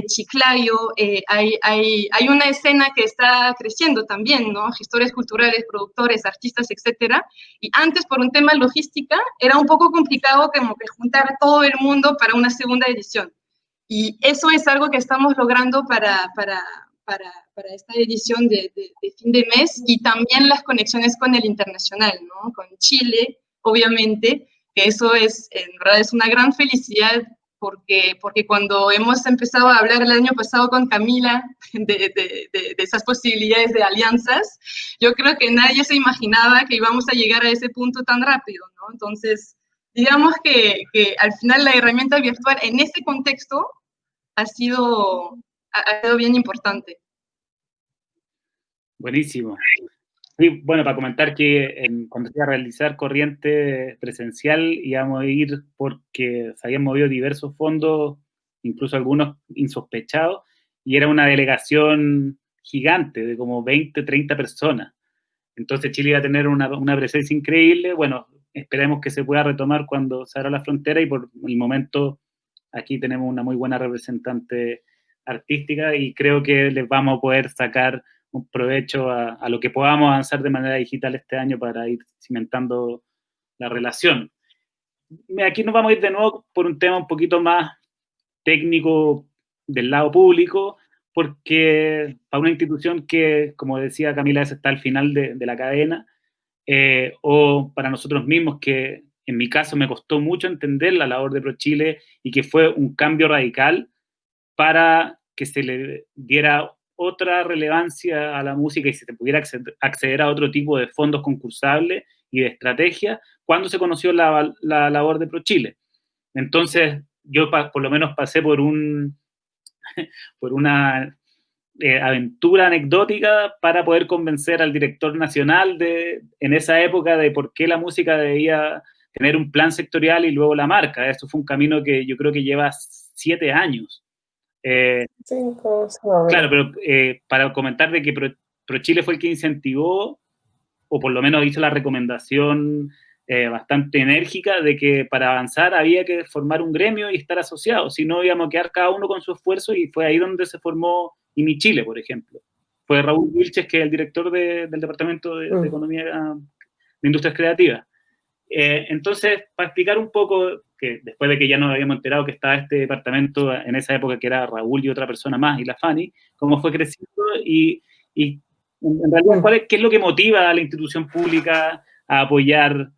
Chiclayo, hay una escena que está creciendo también, ¿no? Gestores culturales, productores, artistas, etcétera, y antes por un tema logística era un poco complicado como que juntar a todo el mundo para una segunda edición. Y eso es algo que estamos logrando para esta edición de fin de mes y también las conexiones con el internacional, ¿no? Con Chile, obviamente, que eso es, en verdad, es una gran felicidad porque cuando hemos empezado a hablar el año pasado con Camila de esas posibilidades de alianzas, yo creo que nadie se imaginaba que íbamos a llegar a ese punto tan rápido, ¿no? Entonces, digamos que al final la herramienta virtual en ese contexto ha sido bien importante. Buenísimo. Sí, bueno, para comentar que cuando se iba a realizar corriente presencial íbamos a ir porque se habían movido diversos fondos, incluso algunos insospechados, y era una delegación gigante de como 20, 30 personas. Entonces Chile iba a tener una presencia increíble. Bueno, esperemos que se pueda retomar cuando se abra la frontera y por el momento aquí tenemos una muy buena representante artística y creo que les vamos a poder sacar un provecho a lo que podamos avanzar de manera digital este año para ir cimentando la relación. Aquí nos vamos a ir de nuevo por un tema un poquito más técnico del lado público, porque para una institución que, como decía Camila, está al final de la cadena, o para nosotros mismos, que en mi caso me costó mucho entender la labor de ProChile y que fue un cambio radical para que se le diera otra relevancia a la música y se pudiera acceder a otro tipo de fondos concursables y de estrategias cuando se conoció la labor de ProChile. Entonces, yo por lo menos pasé por una aventura anecdótica para poder convencer al director nacional en esa época de por qué la música debía tener un plan sectorial y luego la marca. Eso fue un camino que yo creo que lleva 7 años. 5, Claro, pero para comentar de que ProChile fue el que incentivó, o por lo menos hizo la recomendación bastante enérgica de que para avanzar había que formar un gremio y estar asociados, si no íbamos a quedar cada uno con su esfuerzo, y fue ahí donde se formó IMI Chile, por ejemplo. Fue Raúl Vilches, que es el director del Departamento de Economía de Industrias Creativas. Entonces, para explicar un poco, que después de que ya nos habíamos enterado que estaba este departamento en esa época, que era Raúl y otra persona más, y la Fanny, cómo fue creciendo y en realidad, ¿qué es lo que motiva a la institución pública a apoyar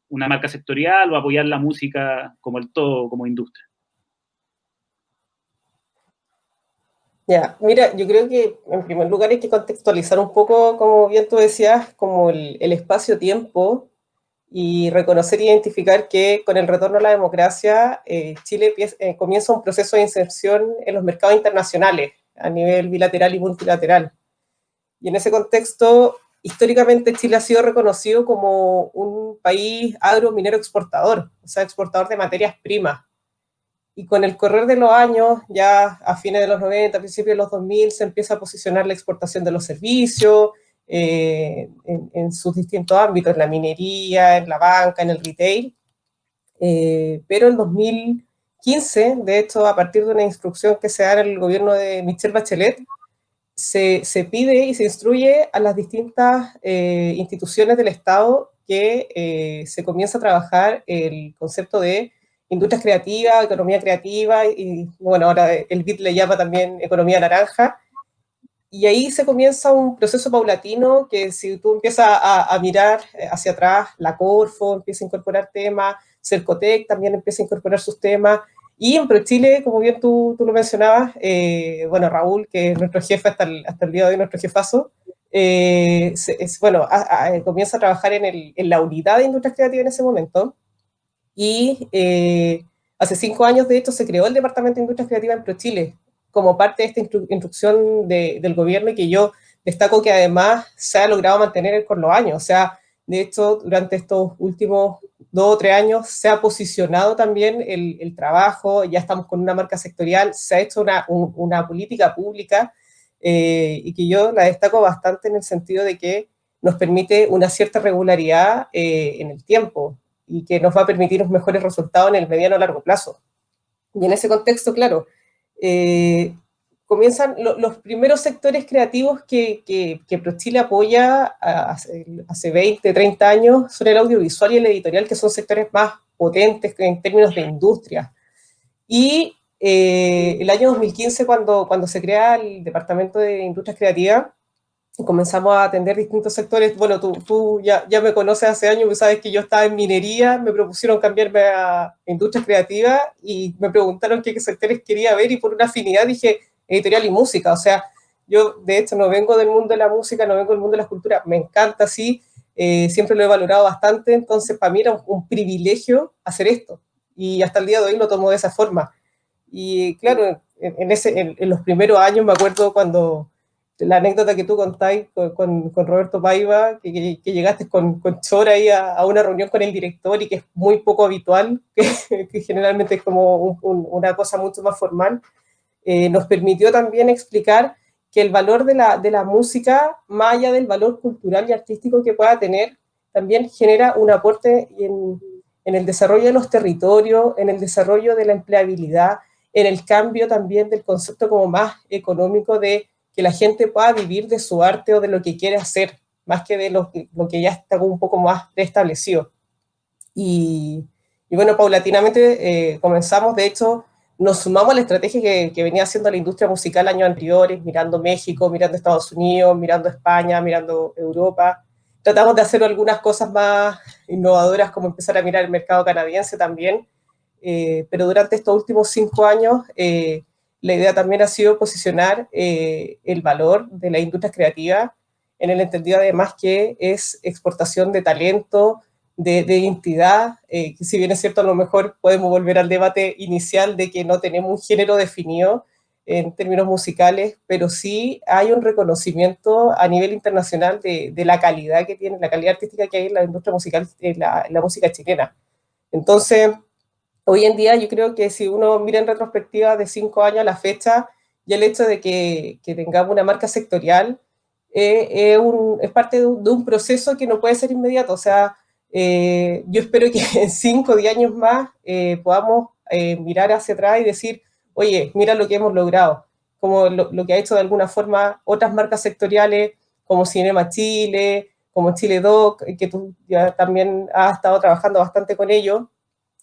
una marca sectorial o apoyar la música como el todo, como industria? Ya, mira, yo creo que en primer lugar hay que contextualizar un poco, como bien tú decías, como el espacio-tiempo y reconocer e identificar que con el retorno a la democracia, Chile comienza un proceso de inserción en los mercados internacionales a nivel bilateral y multilateral. Y en ese contexto, históricamente Chile ha sido reconocido como un país agrominero exportador, o sea, exportador de materias primas. Y con el correr de los años, ya a fines de los 90, a principios de los 2000, se empieza a posicionar la exportación de los servicios en sus distintos ámbitos, en la minería, en la banca, en el retail. Pero en 2015, de hecho, a partir de una instrucción que se da en el gobierno de Michelle Bachelet, se pide y se instruye a las distintas instituciones del Estado que se comienza a trabajar el concepto de industrias creativas, economía creativa, y bueno, ahora el BID le llama también economía naranja, y ahí se comienza un proceso paulatino que si tú empiezas a mirar hacia atrás, la Corfo empieza a incorporar temas, Cercotec también empieza a incorporar sus temas, y en ProChile, como bien tú lo mencionabas, bueno, Raúl, que es nuestro jefe hasta el día de hoy, nuestro jefazo, comienza a trabajar en la unidad de industrias creativas en ese momento, y hace 5 años, de hecho, se creó el Departamento de Industrias Creativas en ProChile, como parte de esta instrucción del gobierno, y que yo destaco que además se ha logrado mantener con los años. O sea, de hecho, durante estos últimos 2 o 3 años se ha posicionado también el trabajo, ya estamos con una marca sectorial, se ha hecho una política pública y que yo la destaco bastante en el sentido de que nos permite una cierta regularidad en el tiempo y que nos va a permitir unos mejores resultados en el mediano o largo plazo. Y en ese contexto, claro, comienzan los primeros sectores creativos que ProChile apoya hace 20, 30 años, son el audiovisual y el editorial, que son sectores más potentes en términos de industria. Y el año 2015, cuando se crea el Departamento de Industrias Creativas, comenzamos a atender distintos sectores. Bueno, tú ya me conoces hace años, pues sabes que yo estaba en minería, me propusieron cambiarme a industrias creativas y me preguntaron qué sectores quería ver, y por una afinidad dije editorial y música. O sea, yo de hecho no vengo del mundo de la música, no vengo del mundo de la cultura, me encanta, sí, siempre lo he valorado bastante, entonces para mí era un privilegio hacer esto, y hasta el día de hoy lo tomo de esa forma. Y claro, en los primeros años me acuerdo cuando la anécdota que tú contáis con Roberto Paiva, que llegaste con Chora ahí a una reunión con el director, y que es muy poco habitual, que generalmente es como una cosa mucho más formal, nos permitió también explicar que el valor de la música, más allá del valor cultural y artístico que pueda tener, también genera un aporte en el desarrollo de los territorios, en el desarrollo de la empleabilidad, en el cambio también del concepto como más económico de que la gente pueda vivir de su arte o de lo que quiere hacer, más que de lo que ya está un poco más preestablecido. Y bueno, paulatinamente comenzamos, de hecho, nos sumamos a la estrategia que venía haciendo la industria musical años anteriores, mirando México, mirando Estados Unidos, mirando España, mirando Europa. Tratamos de hacer algunas cosas más innovadoras, como empezar a mirar el mercado canadiense también, pero durante estos últimos 5 años la idea también ha sido posicionar el valor de la industria creativa, en el entendido además que es exportación de talento, de identidad, que si bien es cierto, a lo mejor podemos volver al debate inicial de que no tenemos un género definido en términos musicales, pero sí hay un reconocimiento a nivel internacional de la calidad que tiene, la calidad artística que hay en la industria musical, en la música chilena. Entonces, hoy en día yo creo que si uno mira en retrospectiva de 5 años a la fecha, y el hecho de que tengamos una marca sectorial es parte de un proceso que no puede ser inmediato. O sea, yo espero que en 5 o 10 años más podamos mirar hacia atrás y decir, oye, mira lo que hemos logrado, como lo que ha hecho de alguna forma otras marcas sectoriales como Cinema Chile, como Chile Doc, que tú ya también has estado trabajando bastante con ellos,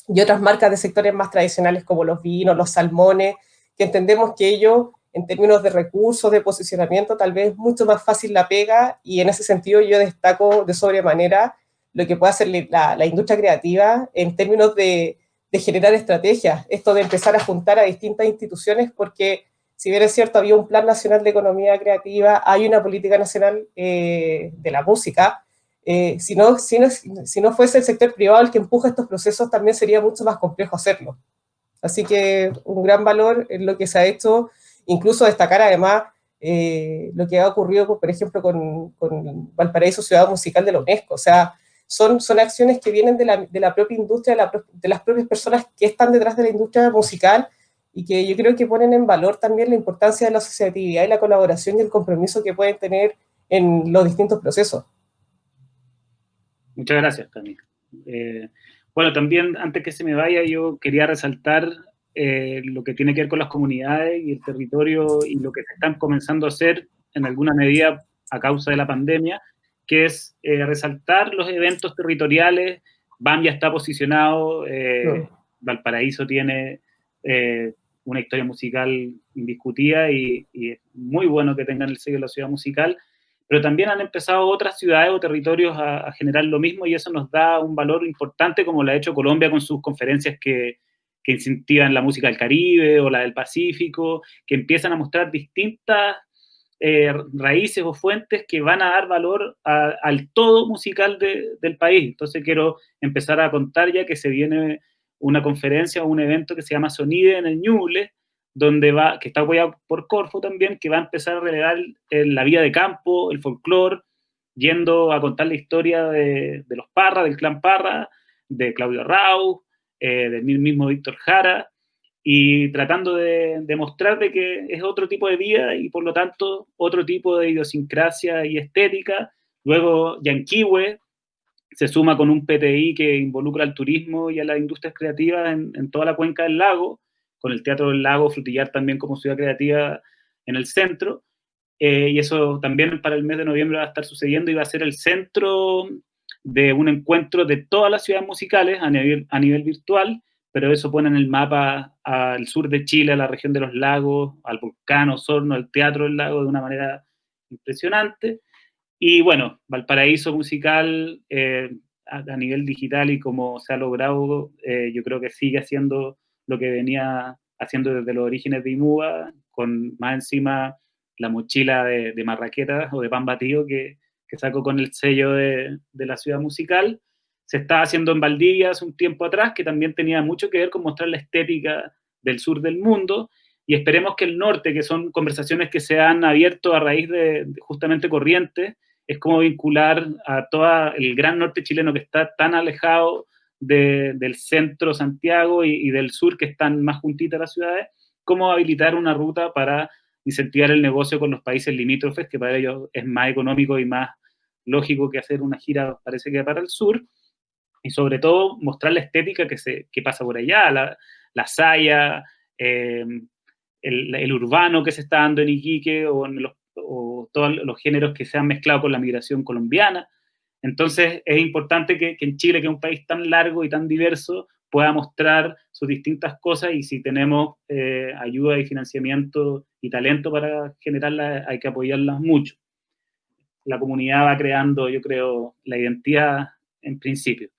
y otras marcas de sectores más tradicionales como los vinos, los salmones, que entendemos que ellos, en términos de recursos, de posicionamiento, tal vez es mucho más fácil la pega, y en ese sentido yo destaco de sobremanera lo que puede hacer la industria creativa en términos de generar estrategias, esto de empezar a juntar a distintas instituciones, porque si bien es cierto, había un Plan Nacional de Economía Creativa, hay una política nacional de la música, si no fuese el sector privado el que empuja estos procesos, también sería mucho más complejo hacerlo. Así que un gran valor en lo que se ha hecho, incluso destacar además lo que ha ocurrido, por ejemplo, con Valparaíso Ciudad Musical de la UNESCO. O sea, son acciones que vienen de la propia industria, de las propias personas que están detrás de la industria musical, y que yo creo que ponen en valor también la importancia de la asociatividad y la colaboración y el compromiso que pueden tener en los distintos procesos. Muchas gracias, Cami. Bueno, también antes que se me vaya, yo quería resaltar lo que tiene que ver con las comunidades y el territorio, y lo que se están comenzando a hacer en alguna medida a causa de la pandemia, que es resaltar los eventos territoriales. BAM ya está posicionado, Valparaíso tiene una historia musical indiscutida, y es muy bueno que tengan el sello de la ciudad musical, pero también han empezado otras ciudades o territorios a generar lo mismo, y eso nos da un valor importante, como lo ha hecho Colombia con sus conferencias que incentivan la música del Caribe o la del Pacífico, que empiezan a mostrar distintas raíces o fuentes que van a dar valor al todo musical del país. Entonces quiero empezar a contar ya que se viene una conferencia o un evento que se llama Sonide en el Ñuble, que está apoyado por Corfo también, que va a empezar a relevar la vida de campo, el folclore, yendo a contar la historia de los Parra, del clan Parra, de Claudio Rau, del mismo Víctor Jara, y tratando de mostrar de que es otro tipo de vida y por lo tanto otro tipo de idiosincrasia y estética. Luego Yanquihue se suma con un PTI que involucra al turismo y a las industrias creativas en toda la cuenca del lago, con el Teatro del Lago Frutillar también como ciudad creativa en el centro, y eso también para el mes de noviembre va a estar sucediendo, y va a ser el centro de un encuentro de todas las ciudades musicales a nivel virtual, pero eso pone en el mapa al sur de Chile, a la región de los lagos, al volcán Osorno, al Teatro del Lago, de una manera impresionante. Y bueno, Valparaíso musical a nivel digital y como se ha logrado, yo creo que sigue haciendo lo que venía haciendo desde los orígenes de IMUBA, con más encima la mochila de marraquetas o de pan batido que que sacó con el sello de la ciudad musical. Se estaba haciendo en Valdivia hace un tiempo atrás, que también tenía mucho que ver con mostrar la estética del sur del mundo, y esperemos que el norte, que son conversaciones que se han abierto a raíz de justamente Corrientes, es como vincular a todo el gran norte chileno que está tan alejado del centro Santiago y del sur, que están más juntitas las ciudades, cómo habilitar una ruta para incentivar el negocio con los países limítrofes, que para ellos es más económico y más lógico que hacer una gira, parece que para el sur, y sobre todo mostrar la estética que pasa por allá, la saya, el urbano que se está dando en Iquique, o todos los géneros que se han mezclado con la migración colombiana. Entonces es importante que en Chile, que es un país tan largo y tan diverso, pueda mostrar sus distintas cosas, y si tenemos ayuda y financiamiento y talento para generarlas, hay que apoyarlas mucho. La comunidad va creando, yo creo, la identidad en principio.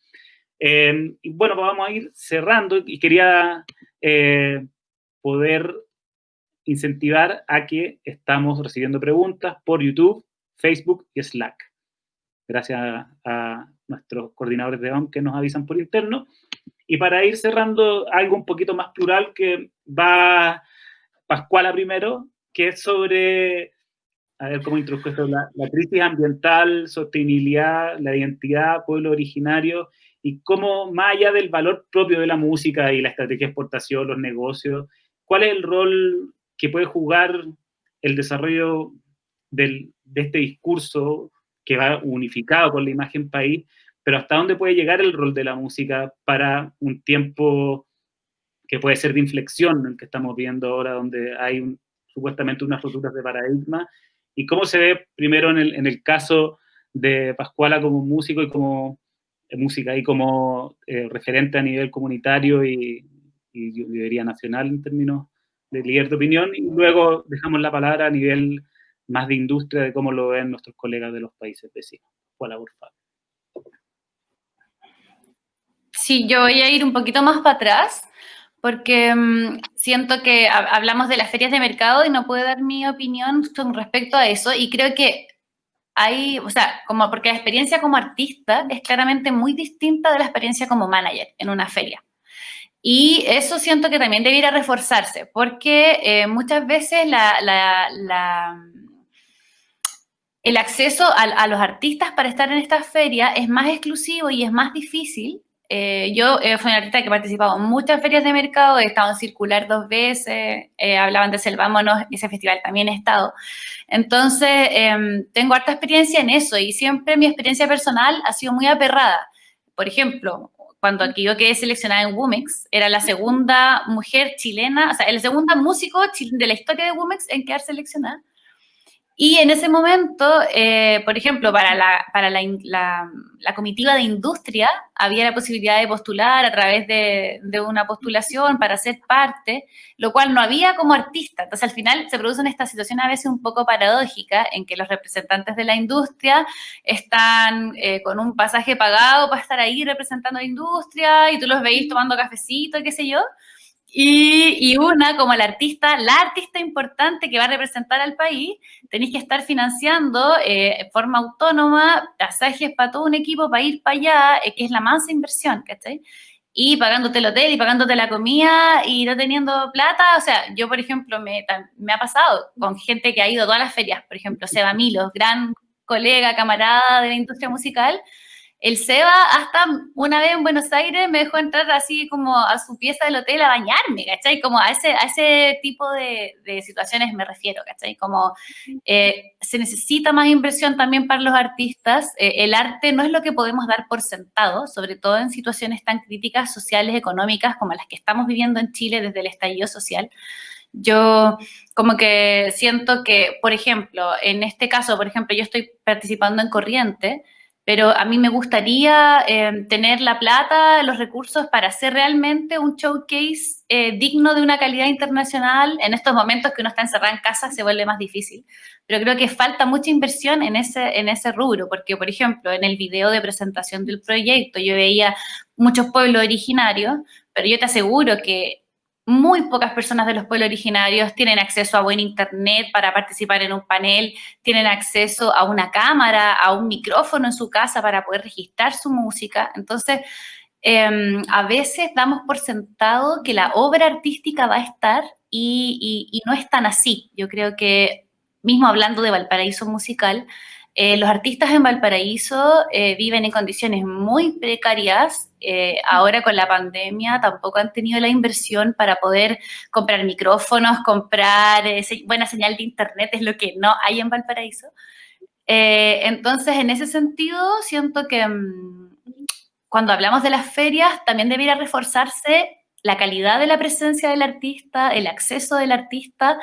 Y bueno, pues vamos a ir cerrando, y quería poder incentivar a que estamos recibiendo preguntas por YouTube, Facebook y Slack. Gracias a nuestros coordinadores de ON que nos avisan por interno. Y para ir cerrando, algo un poquito más plural, que va Pascuala primero, que es sobre, a ver cómo introduzco esto, la crisis ambiental, sostenibilidad, la identidad, pueblo originario, y cómo, más allá del valor propio de la música y la estrategia de exportación, los negocios, ¿cuál es el rol que puede jugar el desarrollo de este discurso que va unificado con la imagen país, pero hasta dónde puede llegar el rol de la música para un tiempo que puede ser de inflexión, el que estamos viendo ahora, donde hay supuestamente unas roturas de paradigma, y cómo se ve primero en el caso de Pascuala como músico y como música y como referente a nivel comunitario y yo diría nacional en términos de líder de opinión, y luego dejamos la palabra a nivel más de industria, de cómo lo ven nuestros colegas de los países vecinos. Pascuala, por favor. Sí, yo voy a ir un poquito más para atrás, porque siento que hablamos de las ferias de mercado y no puedo dar mi opinión con respecto a eso, y creo que hay, o sea, porque la experiencia como artista es claramente muy distinta de la experiencia como manager en una feria. Y eso siento que también debiera reforzarse, porque muchas veces el acceso a los artistas para estar en esta feria es más exclusivo y es más difícil. Yo fui una artista que he participado en muchas ferias de mercado, he estado en Circular 2 veces, hablaban de Selvámonos, ese festival también he estado. Entonces, tengo harta experiencia en eso, y siempre mi experiencia personal ha sido muy aperrada. Por ejemplo, cuando aquí yo quedé seleccionada en Womex, era la segunda mujer chilena, o sea, la segunda músico de la historia de Womex en quedar seleccionada. Y en ese momento, por ejemplo, para la comitiva de industria, había la posibilidad de postular a través de una postulación para ser parte, lo cual no había como artista. Entonces, al final, se producen estas situaciones a veces un poco paradójicas, en que los representantes de la industria están con un pasaje pagado para estar ahí representando a la industria, y tú los veís tomando cafecito, qué sé yo. Y una, como la artista importante que va a representar al país, tenéis que estar financiando de forma autónoma pasajes para todo un equipo para ir para allá, que es la mansa inversión, ¿cachai? Y pagándote el hotel y pagándote la comida y no teniendo plata. O sea, yo, por ejemplo, me ha pasado con gente que ha ido a todas las ferias, por ejemplo, Seba Milos, gran colega, camarada de la industria musical. El Seba, hasta una vez en Buenos Aires, me dejó entrar así como a su pieza del hotel a bañarme, ¿cachai? Como a ese tipo de situaciones me refiero, ¿cachai? Como se necesita más inversión también para los artistas. El arte no es lo que podemos dar por sentado, sobre todo en situaciones tan críticas, sociales, económicas, como las que estamos viviendo en Chile desde el estallido social. Yo como que siento que, por ejemplo, en este caso, por ejemplo, yo estoy participando en Corriente, pero a mí me gustaría tener la plata, los recursos para hacer realmente un showcase digno de una calidad internacional. En estos momentos que uno está encerrado en casa se vuelve más difícil, pero creo que falta mucha inversión en ese rubro, porque, por ejemplo, en el video de presentación del proyecto yo veía muchos pueblos originarios, pero yo te aseguro que muy pocas personas de los pueblos originarios tienen acceso a buen internet para participar en un panel, tienen acceso a una cámara, a un micrófono en su casa para poder registrar su música. Entonces, a veces damos por sentado que la obra artística va a estar y no es tan así. Yo creo que, mismo hablando de Valparaíso Musical, los artistas en Valparaíso viven en condiciones muy precarias. Ahora con la pandemia tampoco han tenido la inversión para poder comprar micrófonos, comprar buena señal de internet, es lo que no hay en Valparaíso. Entonces, en ese sentido, siento que cuando hablamos de las ferias, también debería reforzarse la calidad de la presencia del artista, el acceso del artista,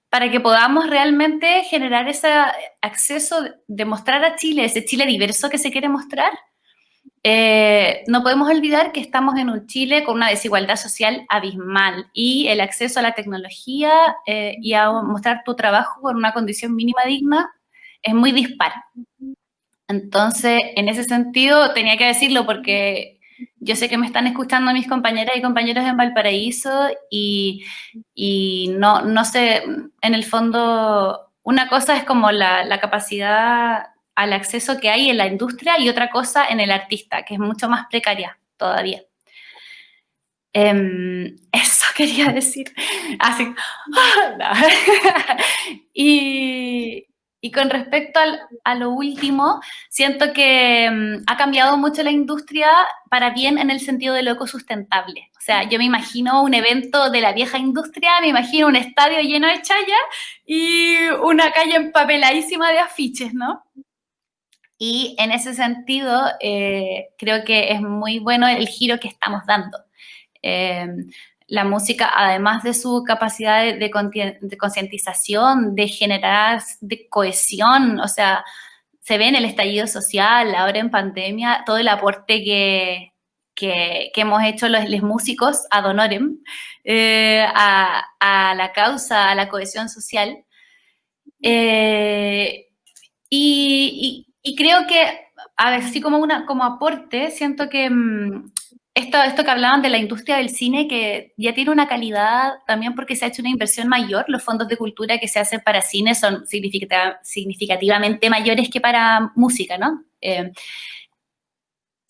para que podamos realmente generar ese acceso de mostrar a Chile, ese Chile diverso que se quiere mostrar. No podemos olvidar que estamos en un Chile con una desigualdad social abismal y el acceso a la tecnología y a mostrar tu trabajo con una condición mínima digna es muy dispar. Entonces, en ese sentido, tenía que decirlo porque yo sé que me están escuchando mis compañeras y compañeros en Valparaíso y no sé, en el fondo, una cosa es como la capacidad al acceso que hay en la industria y otra cosa en el artista, que es mucho más precaria todavía. Eso quería decir. Así. Y con respecto a lo último, siento que ha cambiado mucho la industria para bien en el sentido de lo ecosustentable. O sea, yo me imagino un evento de la vieja industria, me imagino un estadio lleno de chaya y una calle empapeladísima de afiches, ¿no? Y en ese sentido, creo que es muy bueno el giro que estamos dando. La música, además de su capacidad de concientización, de generar de cohesión, o sea, se ve en el estallido social, ahora en pandemia, todo el aporte que hemos hecho los músicos ad honorem a la causa, a la cohesión social. Y creo que, a ver, así como aporte, siento que esto que hablaban de la industria del cine, que ya tiene una calidad también porque se ha hecho una inversión mayor, los fondos de cultura que se hacen para cine son significativamente mayores que para música, ¿no?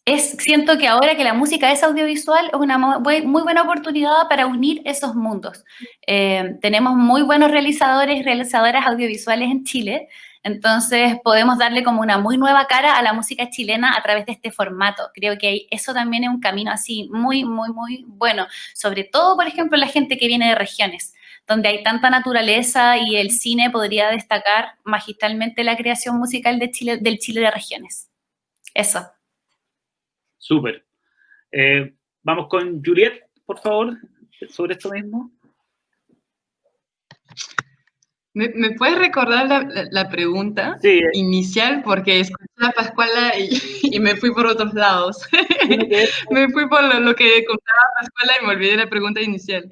Siento que ahora que la música es audiovisual es una muy buena oportunidad para unir esos mundos. Tenemos muy buenos realizadores y realizadoras audiovisuales en Chile, entonces podemos darle como una muy nueva cara a la música chilena a través de este formato. Creo que eso también es un camino así muy, muy, muy bueno, sobre todo, por ejemplo, la gente que viene de regiones, donde hay tanta naturaleza y el cine podría destacar magistralmente la creación musical de Chile, del Chile de regiones. Eso. Súper. Vamos con Juliet, por favor, sobre esto mismo. ¿Me puedes recordar la pregunta inicial? Porque escuché a Pascuala y me fui por otros lados. Me fui por lo que contaba Pascuala y me olvidé la pregunta inicial.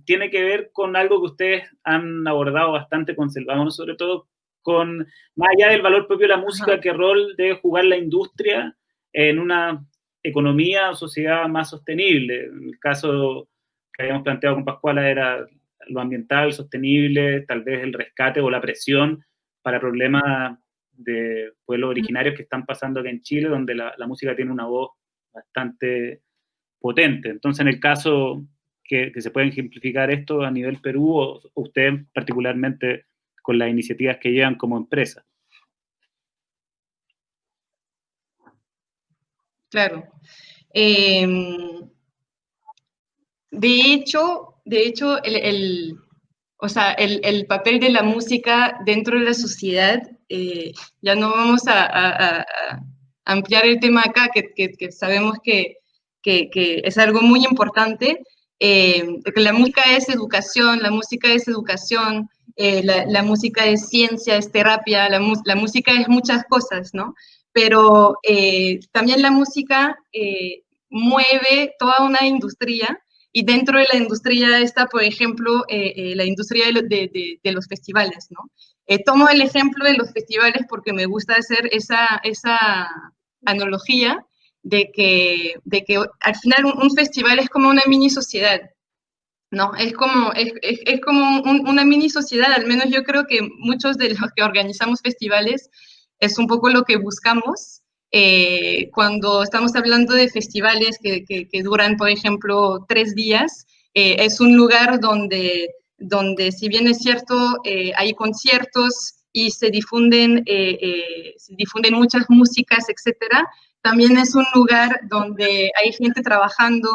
Tiene que ver con algo que ustedes han abordado bastante con Selvámonos, sobre todo con, más allá del valor propio de la música, qué rol debe jugar la industria en una economía o sociedad más sostenible. En el caso que habíamos planteado con Pascuala era lo ambiental, sostenible, tal vez el rescate o la presión para problemas de pueblos originarios que están pasando aquí en Chile, donde la música tiene una voz bastante potente. Entonces, en el caso que se puede ejemplificar esto a nivel Perú, o usted particularmente con las iniciativas que llevan como empresa. Claro. De hecho, el papel de la música dentro de la sociedad, ya no vamos a ampliar el tema acá, que sabemos que es algo muy importante. La música es educación, la música es ciencia, es terapia, la música es muchas cosas, ¿no? Pero también la música mueve toda una industria. Y dentro de la industria está, por ejemplo, la industria de los festivales, ¿no? Tomo el ejemplo de los festivales porque me gusta hacer esa analogía de que al final un festival es como una mini sociedad. ¿no? Es como una mini sociedad, al menos yo creo que muchos de los que organizamos festivales es un poco lo que buscamos. Cuando estamos hablando de festivales que duran, por ejemplo, 3 días, es un lugar donde si bien es cierto, hay conciertos y se difunden muchas músicas, etcétera, también es un lugar donde hay gente trabajando,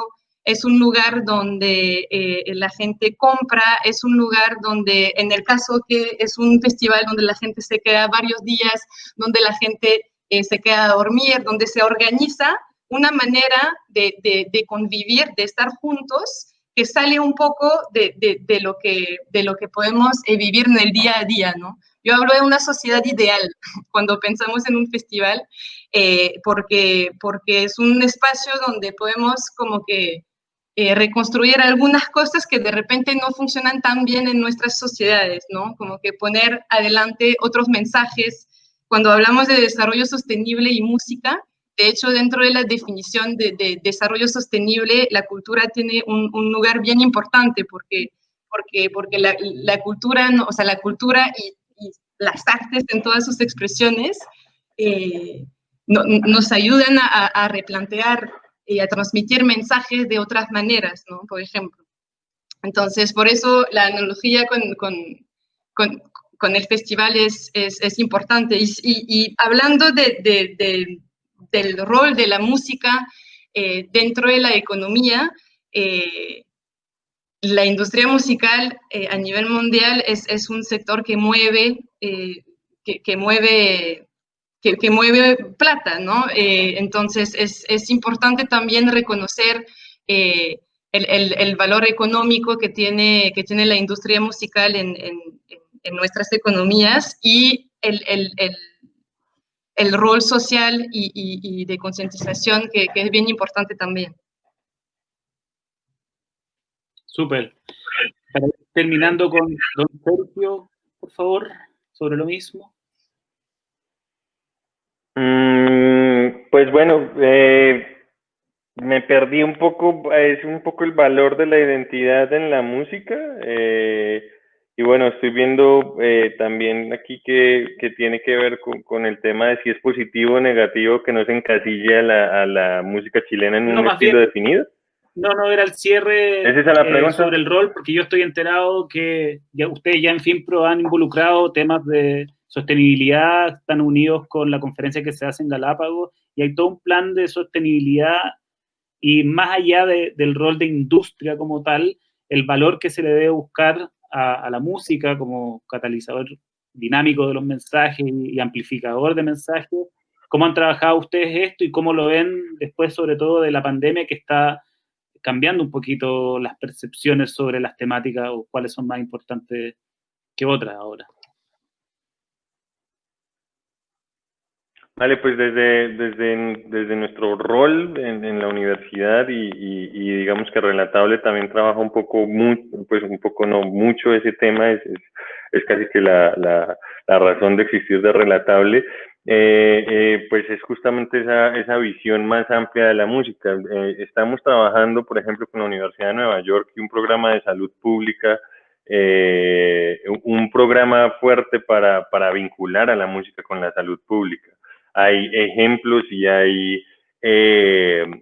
es un lugar donde la gente compra, es un lugar donde, en el caso que es un festival donde la gente se queda varios días, donde la gente se queda a dormir, donde se organiza una manera de convivir, de estar juntos, que sale un poco de lo que podemos vivir en el día a día, ¿no? Yo hablo de una sociedad ideal cuando pensamos en un festival, porque es un espacio donde podemos como que reconstruir algunas cosas que de repente no funcionan tan bien en nuestras sociedades, ¿no? Como que poner adelante otros mensajes. Cuando hablamos de desarrollo sostenible y música, de hecho, dentro de la definición de desarrollo sostenible, la cultura tiene un lugar bien importante porque la cultura, o sea, la cultura y las artes en todas sus expresiones nos ayudan a replantear y a transmitir mensajes de otras maneras, ¿no? Por ejemplo. Entonces, por eso la analogía con el festival es importante. Y hablando del rol de la música dentro de la economía, la industria musical a nivel mundial es un sector que mueve plata, ¿no? Entonces es importante también reconocer el valor económico que tiene la industria musical en nuestras economías y el rol social y de concientización que es bien importante también. Súper. Para ir terminando con don Sergio, por favor, sobre lo mismo. Pues bueno, me perdí un poco, es un poco el valor de la identidad en la música, y bueno, estoy viendo también aquí que tiene que ver con el tema de si es positivo o negativo que no se encasille a la música chilena en un estilo definido. No, era el cierre. ¿Es esa la pregunta? Sobre el rol, porque yo estoy enterado que ustedes ya en FIMPRO han involucrado temas de sostenibilidad, están unidos con la conferencia que se hace en Galápagos, y hay todo un plan de sostenibilidad, y más allá del rol de industria como tal, el valor que se le debe buscar a la música como catalizador dinámico de los mensajes y amplificador de mensajes. ¿Cómo han trabajado ustedes esto y cómo lo ven después, sobre todo, de la pandemia que está cambiando un poquito las percepciones sobre las temáticas o cuáles son más importantes que otras ahora? Vale, pues desde nuestro rol en la universidad y digamos que Relatable también trabaja un poco, no mucho ese tema, es casi que la razón de existir de Relatable, pues es justamente esa visión más amplia de la música. Estamos trabajando, por ejemplo, con la Universidad de Nueva York y un programa de salud pública, un programa fuerte para vincular a la música con la salud pública. Hay ejemplos y hay,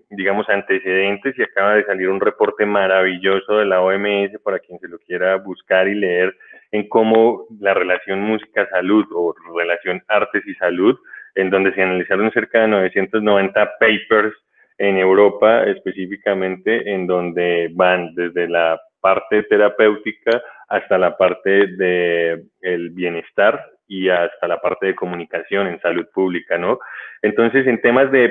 digamos, antecedentes, y acaba de salir un reporte maravilloso de la OMS para quien se lo quiera buscar y leer, en cómo la relación música-salud o relación artes y salud, en donde se analizaron cerca de 990 papers en Europa específicamente, en donde van desde la parte terapéutica hasta la parte del bienestar y hasta la parte de comunicación en salud pública, ¿no? Entonces, en temas de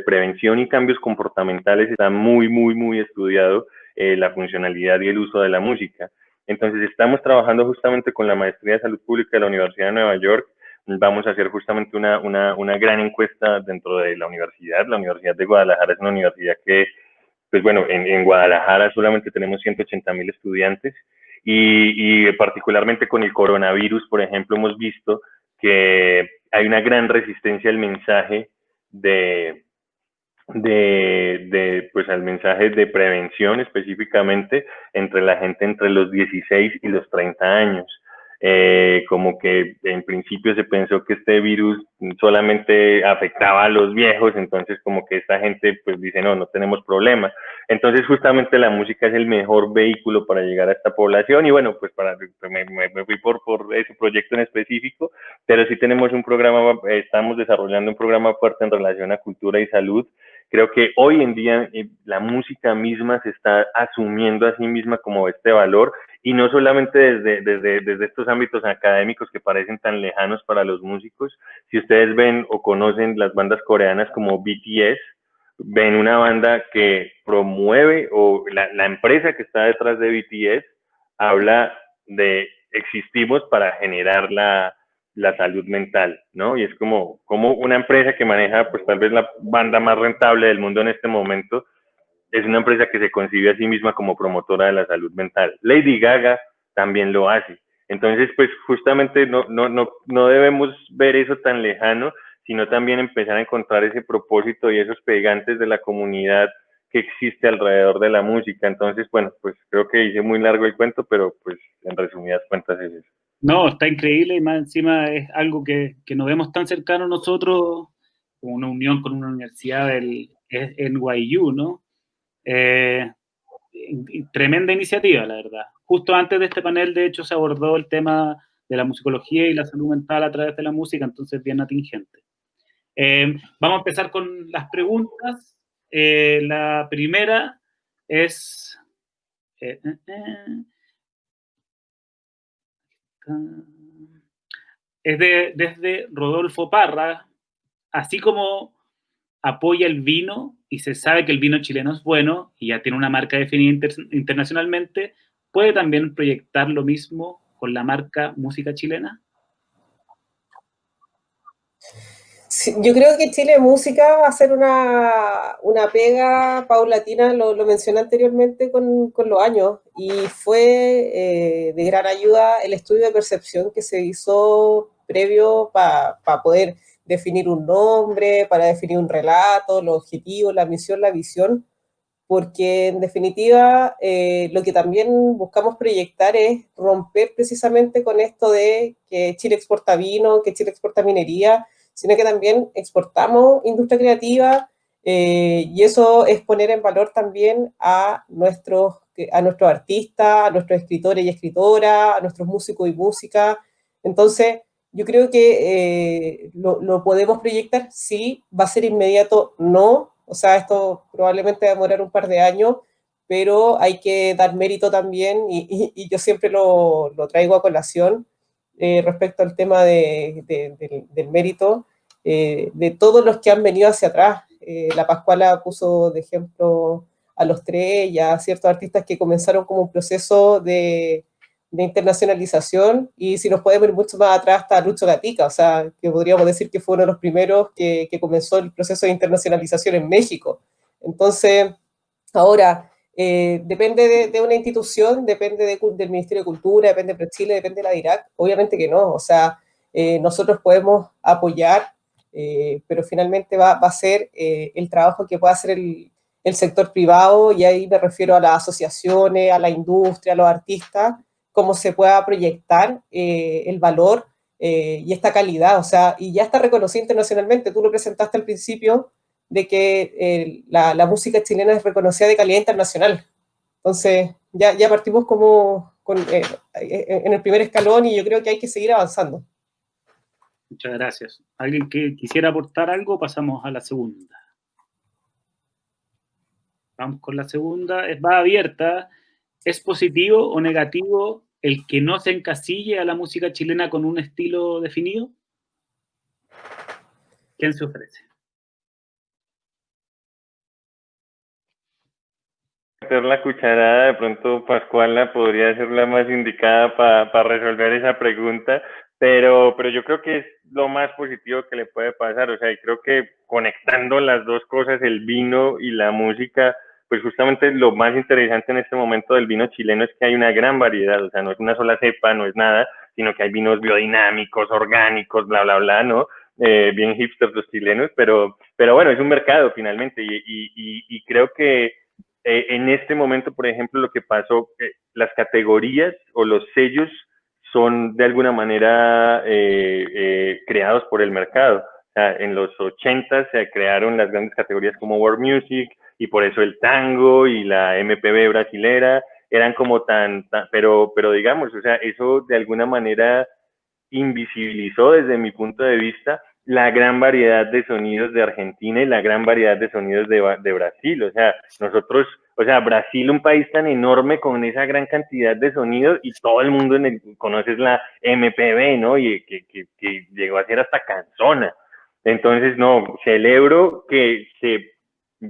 prevención y cambios comportamentales está muy estudiado la funcionalidad y el uso de la música. Entonces, estamos trabajando justamente con la Maestría de Salud Pública de la Universidad de Nueva York. Vamos a hacer justamente una gran encuesta dentro de la universidad. La Universidad de Guadalajara es una universidad que, pues bueno, en Guadalajara solamente tenemos 180,000 estudiantes, y particularmente con el coronavirus, por ejemplo, hemos visto que hay una gran resistencia al mensaje de pues al mensaje de prevención específicamente entre la gente entre los 16 y los 30 años. Como que en principio se pensó que este virus solamente afectaba a los viejos, entonces como que esta gente pues dice no tenemos problema. Entonces justamente la música es el mejor vehículo para llegar a esta población y bueno, pues me fui por ese proyecto en específico, pero sí tenemos un programa, estamos desarrollando un programa fuerte en relación a cultura y salud. Creo que hoy en día la música misma se está asumiendo a sí misma como este valor y no solamente desde estos ámbitos académicos que parecen tan lejanos para los músicos. Si ustedes ven o conocen las bandas coreanas como BTS, ven una banda que promueve o la empresa que está detrás de BTS habla de existimos para generar la salud mental, ¿no? Y es como una empresa que maneja pues tal vez la banda más rentable del mundo en este momento, es una empresa que se concibe a sí misma como promotora de la salud mental. Lady Gaga también lo hace. Entonces, pues justamente no debemos ver eso tan lejano, sino también empezar a encontrar ese propósito y esos pegantes de la comunidad que existe alrededor de la música. Entonces, bueno, pues creo que hice muy largo el cuento, pero pues en resumidas cuentas es eso. No, está increíble y más encima es algo que no vemos tan cercano nosotros, como una unión con una universidad del NYU, ¿no? Tremenda iniciativa, la verdad. Justo antes de este panel, de hecho, se abordó el tema de la musicología y la salud mental a través de la música, entonces bien atingente. Vamos a empezar con las preguntas. La primera es... es desde Rodolfo Parra. Así como apoya el vino y se sabe que el vino chileno es bueno y ya tiene una marca definida internacionalmente, ¿puede también proyectar lo mismo con la marca música chilena? Sí, yo creo que Chile Música va a ser una pega paulatina, lo mencioné anteriormente con los años, y fue de gran ayuda el estudio de percepción que se hizo previo para poder definir un nombre, para definir un relato, los objetivos, la misión, la visión, porque en definitiva lo que también buscamos proyectar es romper precisamente con esto de que Chile exporta vino, que Chile exporta minería, sino que también exportamos industria creativa, y eso es poner en valor también a nuestros artistas, a nuestros escritores y escritoras, a nuestros músicos y músicas. Entonces, yo creo que lo podemos proyectar, sí, va a ser inmediato, no. O sea, esto probablemente va a demorar un par de años, pero hay que dar mérito también, y yo siempre lo traigo a colación respecto al tema del mérito de todos los que han venido hacia atrás. La Pascuala puso de ejemplo a los tres y a ciertos artistas que comenzaron como un proceso de internacionalización, y si nos podemos ir mucho más atrás está Lucho Gatica, o sea, que podríamos decir que fue uno de los primeros que comenzó el proceso de internacionalización en México. Entonces, ahora, depende de una institución, depende del Ministerio de Cultura, depende de Chile, depende de la DIRAC, obviamente que no, o sea, nosotros podemos apoyar, pero finalmente va a ser el trabajo que pueda hacer el sector privado, y ahí me refiero a las asociaciones, a la industria, a los artistas, cómo se pueda proyectar el valor y esta calidad, o sea, y ya está reconocido internacionalmente. Tú lo presentaste al principio de que la música chilena es reconocida de calidad internacional. Entonces, ya partimos como en el primer escalón, y yo creo que hay que seguir avanzando. Muchas gracias. ¿Alguien que quisiera aportar algo? Pasamos a la segunda. Vamos con la segunda. Va abierta. ¿Es positivo o negativo el que no se encasille a la música chilena con un estilo definido? ¿Quién se ofrece? Meter la cucharada, de pronto Pascuala podría ser la más indicada para resolver esa pregunta, pero yo creo que es lo más positivo que le puede pasar. O sea, y creo que conectando las dos cosas, el vino y la música, pues justamente lo más interesante en este momento del vino chileno es que hay una gran variedad. O sea, no es una sola cepa, no es nada, sino que hay vinos biodinámicos, orgánicos, bla, bla, bla, ¿no? bien hipsters los chilenos, pero bueno, es un mercado finalmente y creo que en este momento, por ejemplo, lo que pasó, las categorías o los sellos son de alguna manera creados por el mercado. O sea, en los 80 se crearon las grandes categorías como World Music y por eso el tango y la MPB brasilera eran como pero digamos, o sea, eso de alguna manera invisibilizó desde mi punto de vista la gran variedad de sonidos de Argentina y la gran variedad de sonidos de Brasil. O sea, Brasil, un país tan enorme con esa gran cantidad de sonidos y todo el mundo conoces la MPB, ¿no? Y que llegó a ser hasta canzona. Entonces, no, celebro que se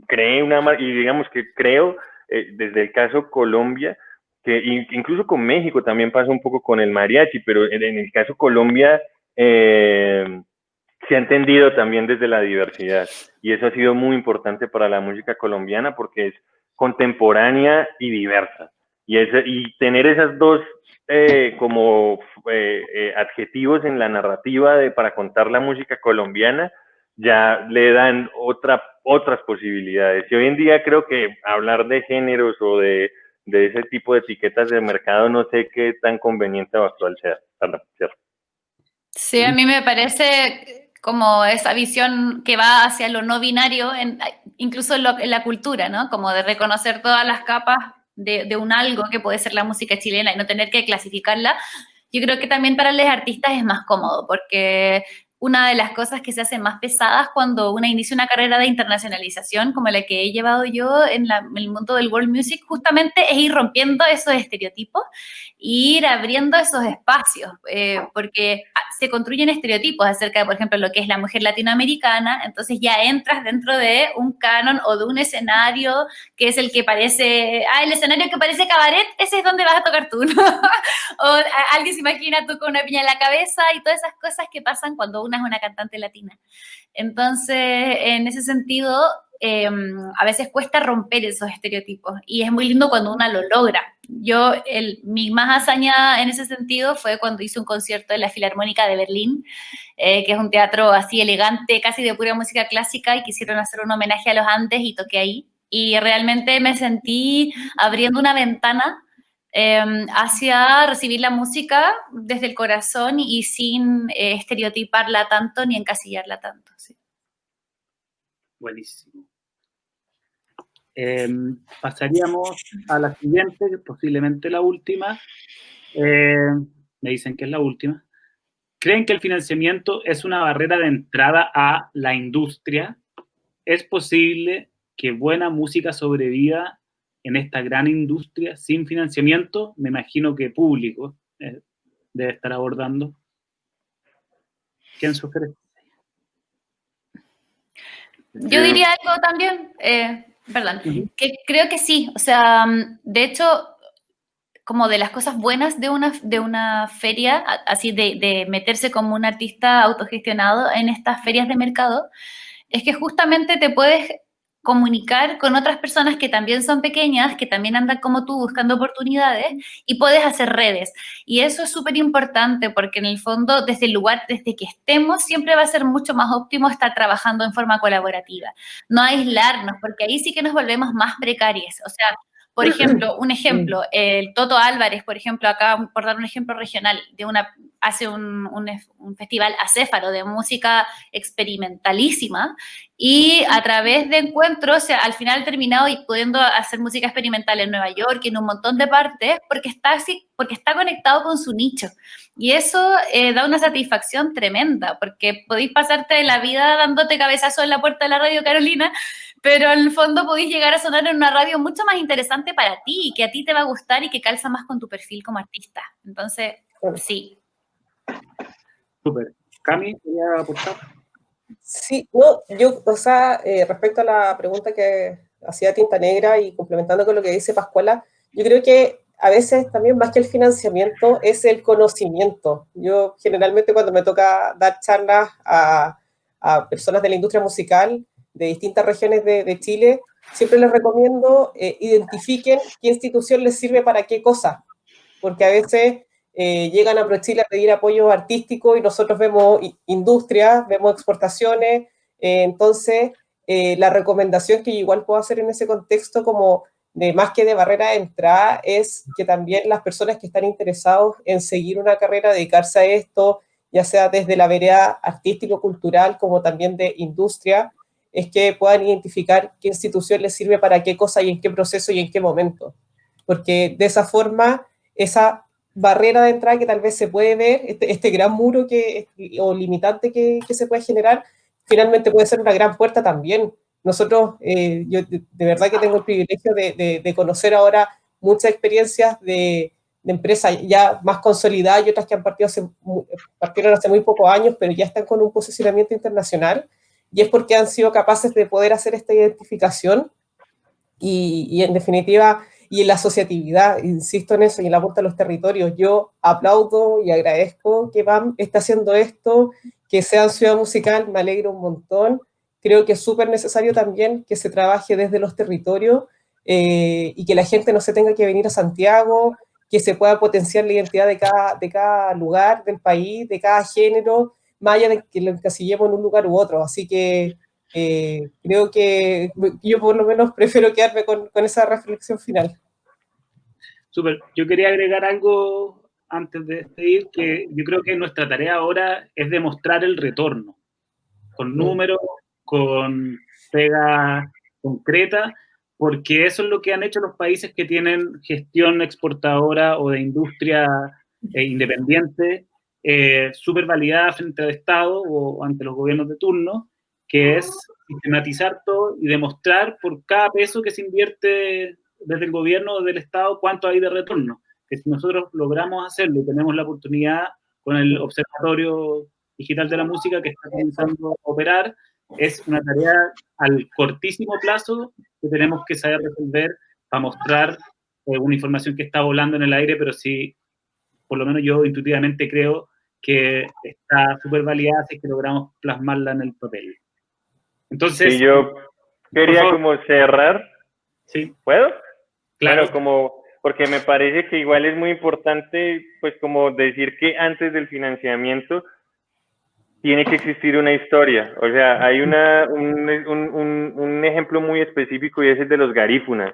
cree y digamos que creo, desde el caso Colombia, que incluso con México también pasa un poco con el mariachi, pero en el caso Colombia se ha entendido también desde la diversidad y eso ha sido muy importante para la música colombiana porque es contemporánea y diversa y tener esas dos adjetivos en la narrativa para contar la música colombiana ya le dan otras posibilidades y hoy en día creo que hablar de géneros o de ese tipo de etiquetas de mercado, no sé qué tan conveniente o actual sea. Perdón, cierto. Sí, a mí me parece como esa visión que va hacia lo no binario, incluso en la cultura, ¿no? Como de reconocer todas las capas de un algo que puede ser la música chilena y no tener que clasificarla. Yo creo que también para los artistas es más cómodo, porque una de las cosas que se hacen más pesadas cuando uno inicia una carrera de internacionalización como la que he llevado yo en el mundo del world music, justamente es ir rompiendo esos estereotipos e ir abriendo esos espacios, porque se construyen estereotipos acerca de, por ejemplo, lo que es la mujer latinoamericana, entonces ya entras dentro de un canon o de un escenario que es el que parece, el escenario que parece cabaret, ese es donde vas a tocar tú, ¿no? O alguien se imagina tú con una piña en la cabeza y todas esas cosas que pasan cuando una es una cantante latina. Entonces, en ese sentido, a veces cuesta romper esos estereotipos y es muy lindo cuando una lo logra. Mi más hazaña en ese sentido fue cuando hice un concierto en la Filarmónica de Berlín, que es un teatro así elegante, casi de pura música clásica, y quisieron hacer un homenaje a los Andes y toqué ahí. Y realmente me sentí abriendo una ventana hacia recibir la música desde el corazón y sin estereotiparla tanto ni encasillarla tanto. Sí. Buenísimo. Pasaríamos a la siguiente, posiblemente la última. Me dicen que es la última. ¿Creen que el financiamiento es una barrera de entrada a la industria? ¿Es posible que buena música sobreviva en esta gran industria sin financiamiento? Me imagino que público debe estar abordando. ¿Quién sugiere? Yo diría algo también, perdón, que creo que sí, o sea, de hecho, como de las cosas buenas de una feria, así de meterse como un artista autogestionado en estas ferias de mercado, es que justamente te puedes comunicar con otras personas que también son pequeñas, que también andan como tú buscando oportunidades y puedes hacer redes. Y eso es súper importante porque en el fondo, desde el lugar, desde que estemos, siempre va a ser mucho más óptimo estar trabajando en forma colaborativa. No aislarnos, porque ahí sí que nos volvemos más precarios. O sea, por ejemplo, el Toto Álvarez, por ejemplo, acá por dar un ejemplo regional, hace un festival acéfalo de música experimentalísima y a través de encuentros, o sea, al final terminado y pudiendo hacer música experimental en Nueva York y en un montón de partes, porque está conectado con su nicho. Y eso da una satisfacción tremenda, porque podéis pasarte la vida dándote cabezazo en la puerta de la Radio Carolina, pero en el fondo podéis llegar a sonar en una radio mucho más interesante para ti, que a ti te va a gustar y que calza más con tu perfil como artista. Entonces, sí. Súper. Cami, ¿quería aportar? Sí, no, yo, o sea, respecto a la pregunta que hacía Tinta Negra y complementando con lo que dice Pascuala, yo creo que a veces también más que el financiamiento es el conocimiento. Yo generalmente cuando me toca dar charlas a personas de la industria musical de distintas regiones de Chile, siempre les recomiendo identifiquen qué institución les sirve para qué cosa, porque a veces llegan a ProChile a pedir apoyo artístico y nosotros vemos industria, vemos exportaciones, entonces la recomendación que igual puedo hacer en ese contexto como de más que de barrera de entrada es que también las personas que están interesados en seguir una carrera, dedicarse a esto, ya sea desde la vereda artístico-cultural como también de industria, es que puedan identificar qué institución les sirve para qué cosa y en qué proceso y en qué momento. Porque de esa forma, esa barrera de entrada que tal vez se puede ver, este gran muro o limitante que se puede generar, finalmente puede ser una gran puerta también. Nosotros, yo de verdad que tengo el privilegio de conocer ahora muchas experiencias de empresas ya más consolidadas y otras que han partieron hace muy pocos años, pero ya están con un posicionamiento internacional, y es porque han sido capaces de poder hacer esta identificación y en definitiva, y en la asociatividad, insisto en eso, y en la vuelta a los territorios. Yo aplaudo y agradezco que BAM esté haciendo esto, que sea Ciudad Musical, me alegro un montón. Creo que es súper necesario también que se trabaje desde los territorios y que la gente no se tenga que venir a Santiago, que se pueda potenciar la identidad de cada lugar del país, de cada género, más allá de que lo encasillemos en un lugar u otro. Así que creo que yo por lo menos prefiero quedarme con esa reflexión final. Súper. Yo quería agregar algo antes de despedir, que yo creo que nuestra tarea ahora es demostrar el retorno, con números, con pega concreta, porque eso es lo que han hecho los países que tienen gestión exportadora o de industria independiente, súper validada frente al Estado o ante los gobiernos de turno, que es sistematizar todo y demostrar por cada peso que se invierte desde el gobierno o del Estado cuánto hay de retorno. Que si nosotros logramos hacerlo y tenemos la oportunidad con el Observatorio Digital de la Música que está comenzando a operar, es una tarea al cortísimo plazo que tenemos que saber resolver para mostrar una información que está volando en el aire, pero sí, por lo menos yo intuitivamente creo que está súper validada si es que logramos plasmarla en el papel. Entonces, sí, yo quería como cerrar. ¿Sí? ¿Puedo? Claro. Bueno, porque me parece que igual es muy importante, pues como decir que antes del financiamiento tiene que existir una historia. O sea, hay un ejemplo muy específico y es el de los garífunas.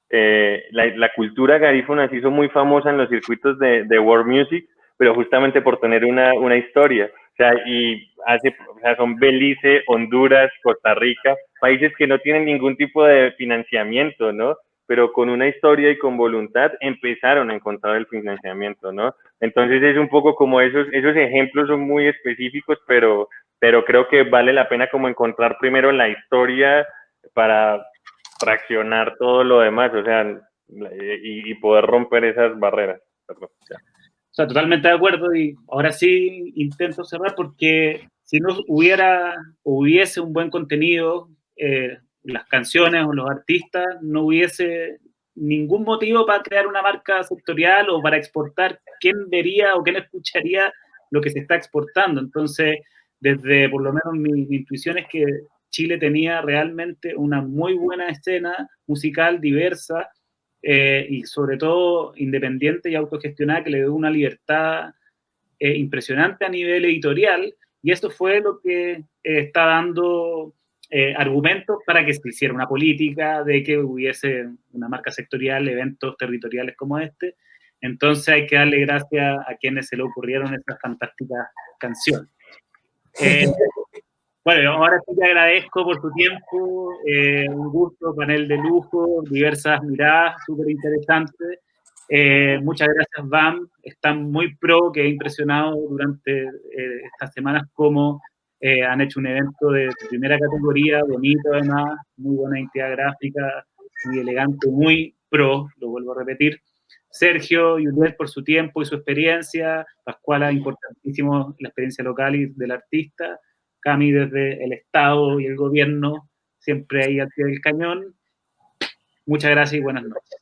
La cultura garífuna se hizo muy famosa en los circuitos de world music, pero justamente por tener una historia. O sea, son Belice, Honduras, Costa Rica, países que no tienen ningún tipo de financiamiento, ¿no? Pero con una historia y con voluntad empezaron a encontrar el financiamiento, ¿no? Entonces es un poco como esos ejemplos son muy específicos, pero creo que vale la pena como encontrar primero la historia para traccionar todo lo demás, o sea, y poder romper esas barreras. Perdón. O sea, totalmente de acuerdo, y ahora sí intento cerrar porque si no hubiese un buen contenido, las canciones o los artistas, no hubiese ningún motivo para crear una marca sectorial o para exportar. ¿Quién vería o quién escucharía lo que se está exportando? Entonces, desde por lo menos mi intuición es que Chile tenía realmente una muy buena escena musical diversa, y sobre todo independiente y autogestionada, que le dio una libertad impresionante a nivel editorial, y esto fue lo que está dando argumentos para que se hiciera una política de que hubiese una marca sectorial, eventos territoriales como este. Entonces hay que darle gracias a quienes se le ocurrieron estas fantásticas canciones. Bueno, ahora sí te agradezco por tu tiempo, un gusto, panel de lujo, diversas miradas, súper interesantes. Muchas gracias, BAM, están muy pro, que he impresionado durante estas semanas cómo han hecho un evento de primera categoría, bonito además, muy buena identidad gráfica, muy elegante, muy pro, lo vuelvo a repetir. Sergio y Uriel por su tiempo y su experiencia, Pascuala, importantísimo la experiencia local y del artista, Cami desde el Estado y el gobierno, siempre ahí al pie del cañón. Muchas gracias y buenas noches.